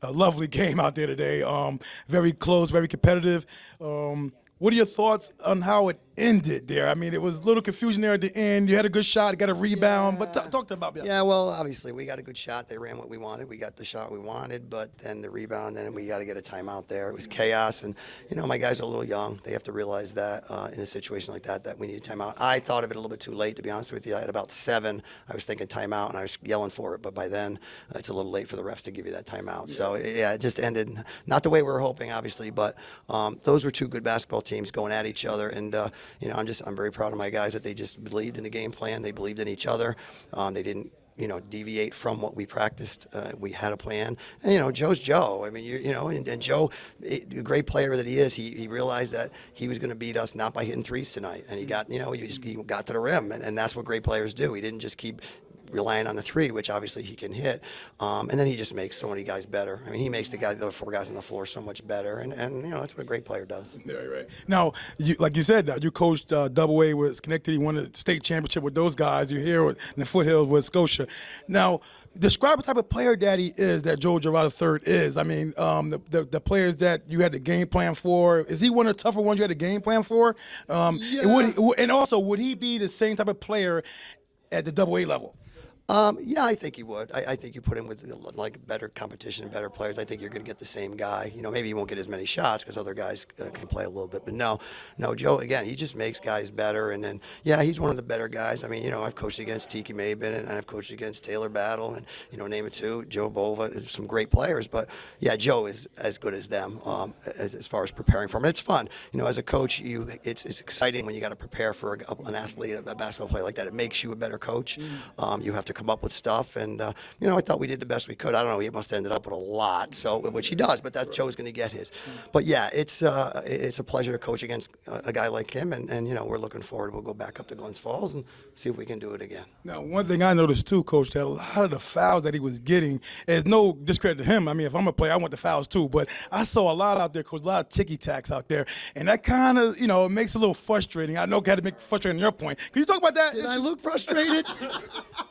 lovely game out there today. Very close, very competitive. What are your thoughts on how it ended there? I mean, it was a little confusion there at the end. You had a good shot, got a rebound, but talk to about that. Yeah, well, obviously, we got a good shot. They ran what we wanted. We got the shot we wanted, but then the rebound, then we got to get a timeout there. It was chaos, and, my guys are a little young. They have to realize that in a situation like that we need a timeout. I thought of it a little bit too late, to be honest with you. I had about 7. I was thinking timeout, and I was yelling for it, but by then, it's a little late for the refs to give you that timeout. So, yeah, it just ended not the way we were hoping, obviously, but those were 2 good basketball teams going at each other, and I'm very proud of my guys that they just believed in the game plan. They believed in each other. They didn't deviate from what we practiced. We had a plan, and Joe's Joe. I mean, and Joe, the great player that he is, he realized that he was going to beat us not by hitting threes tonight, and he got he got to the rim, and that's what great players do. He didn't just keep relying on the 3, which obviously he can hit, and then he just makes so many guys better. I mean, he makes the 4 guys on the floor so much better, and that's what a great player does. Right. Now, like you said, you coached Double-A with Schenectady, won a state championship with those guys. You're here in the Foothills with Scotia. Now, describe the type of player that he is, that Joe Girard III is. I mean, the players that you had the game plan for, is he one of the tougher ones you had the game plan for? And also, would he be the same type of player at the Double-A level? Yeah, I think he would. I think you put him with better competition, better players. I think you're going to get the same guy. Maybe he won't get as many shots because other guys can play a little bit. But no, Joe, again, he just makes guys better. And then, yeah, he's one of the better guys. I mean, I've coached against Tiki Mabin, and I've coached against Taylor Battle, and, name it 2, Joe Bova, some great players. But, yeah, Joe is as good as them as far as preparing for him. And it's fun. As a coach, it's exciting when you got to prepare for an athlete, a basketball player like that. It makes you a better coach. You have to come up with stuff, and I thought we did the best we could. I don't know, he must have ended up with a lot, which he does, but that Joe's going to get his. But yeah, it's a pleasure to coach against a guy like him, and we're looking forward. We'll go back up to Glens Falls and see if we can do it again. Now, one thing I noticed too, Coach, that a lot of the fouls that he was getting, is no discredit to him. I mean, if I'm a player, I want the fouls too, but I saw a lot out there, Coach, a lot of ticky-tacks out there, and that kind of, it makes it a little frustrating. I know it had to make frustrating your point. Can you talk about that? Did I look frustrated?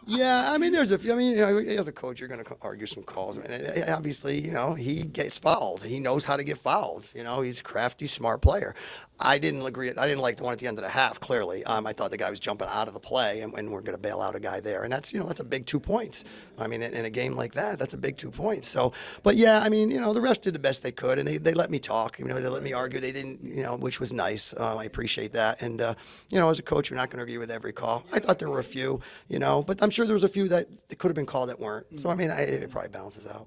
Yeah, I mean, there's a few. I mean, as a coach, you're going to argue some calls. And obviously, he gets fouled. He knows how to get fouled. He's a crafty, smart player. I didn't agree. I didn't like the one at the end of the half, clearly. I thought the guy was jumping out of the play, and we're going to bail out a guy there. And that's, that's a big 2 points. I mean, in a game like that, that's a big 2 points. So, but yeah, I mean, the refs did the best they could, and they let me talk. They let me argue. They didn't, which was nice. I appreciate that. And, as a coach, you're not going to agree with every call. I thought there were a few, but I'm sure there was a few that could have been called that weren't. So, I mean, it probably balances out.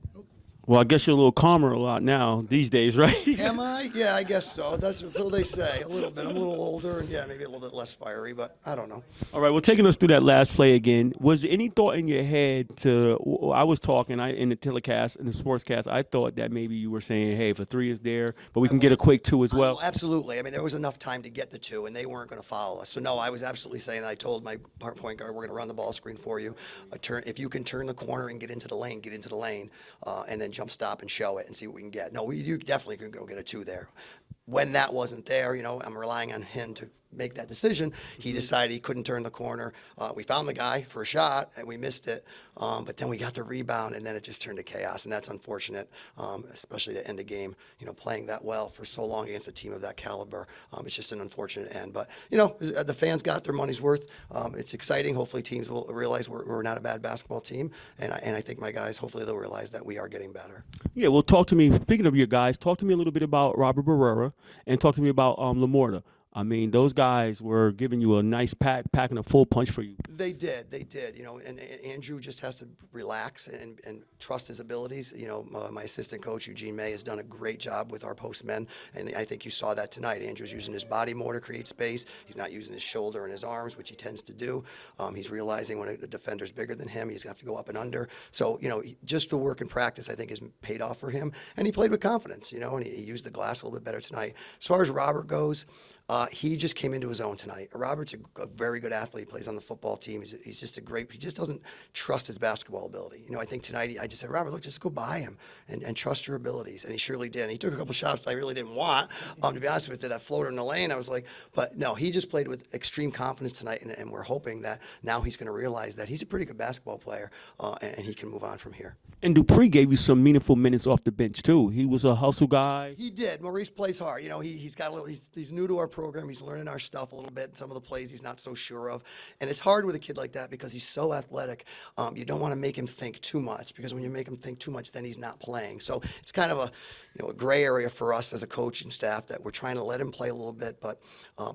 Well, I guess you're a little calmer a lot now these days, right? Am I? Yeah, I guess so. That's what they say. A little bit. I'm a little older, and yeah, maybe a little bit less fiery, but I don't know. All right, well, taking us through that last play again, was there any thought in your head I was talking in the telecast, in the sportscast, I thought that maybe you were saying, hey, if a 3 is there, but we can get a quick 2 as well? Absolutely. I mean, there was enough time to get the 2, and they weren't going to foul us. So, no, I was absolutely saying, I told my point guard, we're going to run the ball screen for you. If you can turn the corner and get into the lane, and then jump stop and show it and see what we can get. No, you definitely can go get a 2 there. When that wasn't there, I'm relying on him to make that decision. He decided he couldn't turn the corner. We found the guy for a shot, and we missed it. But then we got the rebound, and then it just turned to chaos, and that's unfortunate, especially to end a game, playing that well for so long against a team of that caliber. It's just an unfortunate end. But, the fans got their money's worth. It's exciting. Hopefully teams will realize we're not a bad basketball team, and I think my guys, hopefully they'll realize that we are getting better. Yeah, well, talk to me, speaking of your guys, talk to me a little bit about Robert Barrera, and talk to me about Lamorta. I mean, those guys were giving you a nice packing a full punch for you. They did. And Andrew just has to relax and trust his abilities. My assistant coach, Eugene May, has done a great job with our postmen, and I think you saw that tonight. Andrew's using his body more to create space. He's not using his shoulder and his arms, which he tends to do. He's realizing when a defender's bigger than him, he's going to have to go up and under. So, just the work and practice, I think, has paid off for him. And he played with confidence, and he used the glass a little bit better tonight. As far as Robert goes, he just came into his own tonight. Robert's a very good athlete. He plays on the football team. He's just he just doesn't trust his basketball ability. I think tonight I just said, Robert, look, just go by him and trust your abilities. And he surely did. And he took a couple shots I really didn't want. To be honest with you, that floater in the lane, I was like, but no, he just played with extreme confidence tonight. And we're hoping that now he's going to realize that he's a pretty good basketball player and he can move on from here. And Dupree gave you some meaningful minutes off the bench, too. He was a hustle guy. He did. Maurice plays hard. He's got a little, he's new to our program. He's learning our stuff a little bit. Some of the plays he's not so sure of. And it's hard with a kid like that because he's so athletic. You don't want to make him think too much, because when you make him think too much, then he's not playing. So it's kind of a gray area for us as a coach and staff, that we're trying to let him play a little bit, but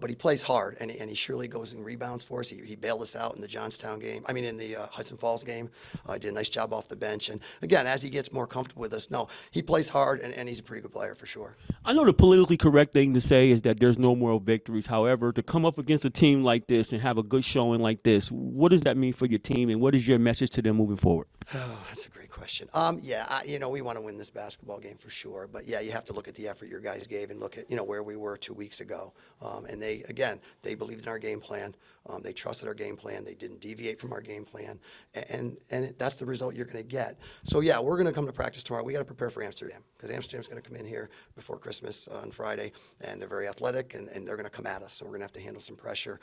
he plays hard, and he surely goes and rebounds for us. He bailed us out in the Johnstown game. I mean, in the Hudson Falls game. Did a nice job off the bench. And again, as he gets more comfortable with us, no, he plays hard, and he's a pretty good player for sure. I know the politically correct thing to say is that there's no moral victories. However, to come up against a team like this and have a good showing like this, what does that mean for your team, and what is your message to them moving forward? Oh, that's a great question. We want to win this basketball game for sure. But yeah, you have to look at the effort your guys gave and look at, where we were 2 weeks ago. And they believed in our game plan. They trusted our game plan. They didn't deviate from our game plan. And that's the result you're going to get. So yeah, we're going to come to practice tomorrow. We got to prepare for Amsterdam, because Amsterdam's going to come in here before Christmas on Friday, and they're very athletic, and they're going to come at us. So we're going to have to handle some pressure.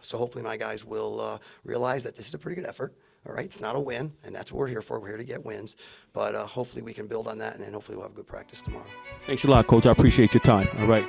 So hopefully my guys will realize that this is a pretty good effort. All right, it's not a win, and that's what we're here for. We're here to get wins. But hopefully we can build on that, and then hopefully we'll have a good practice tomorrow. Thanks a lot, Coach. I appreciate your time. All right.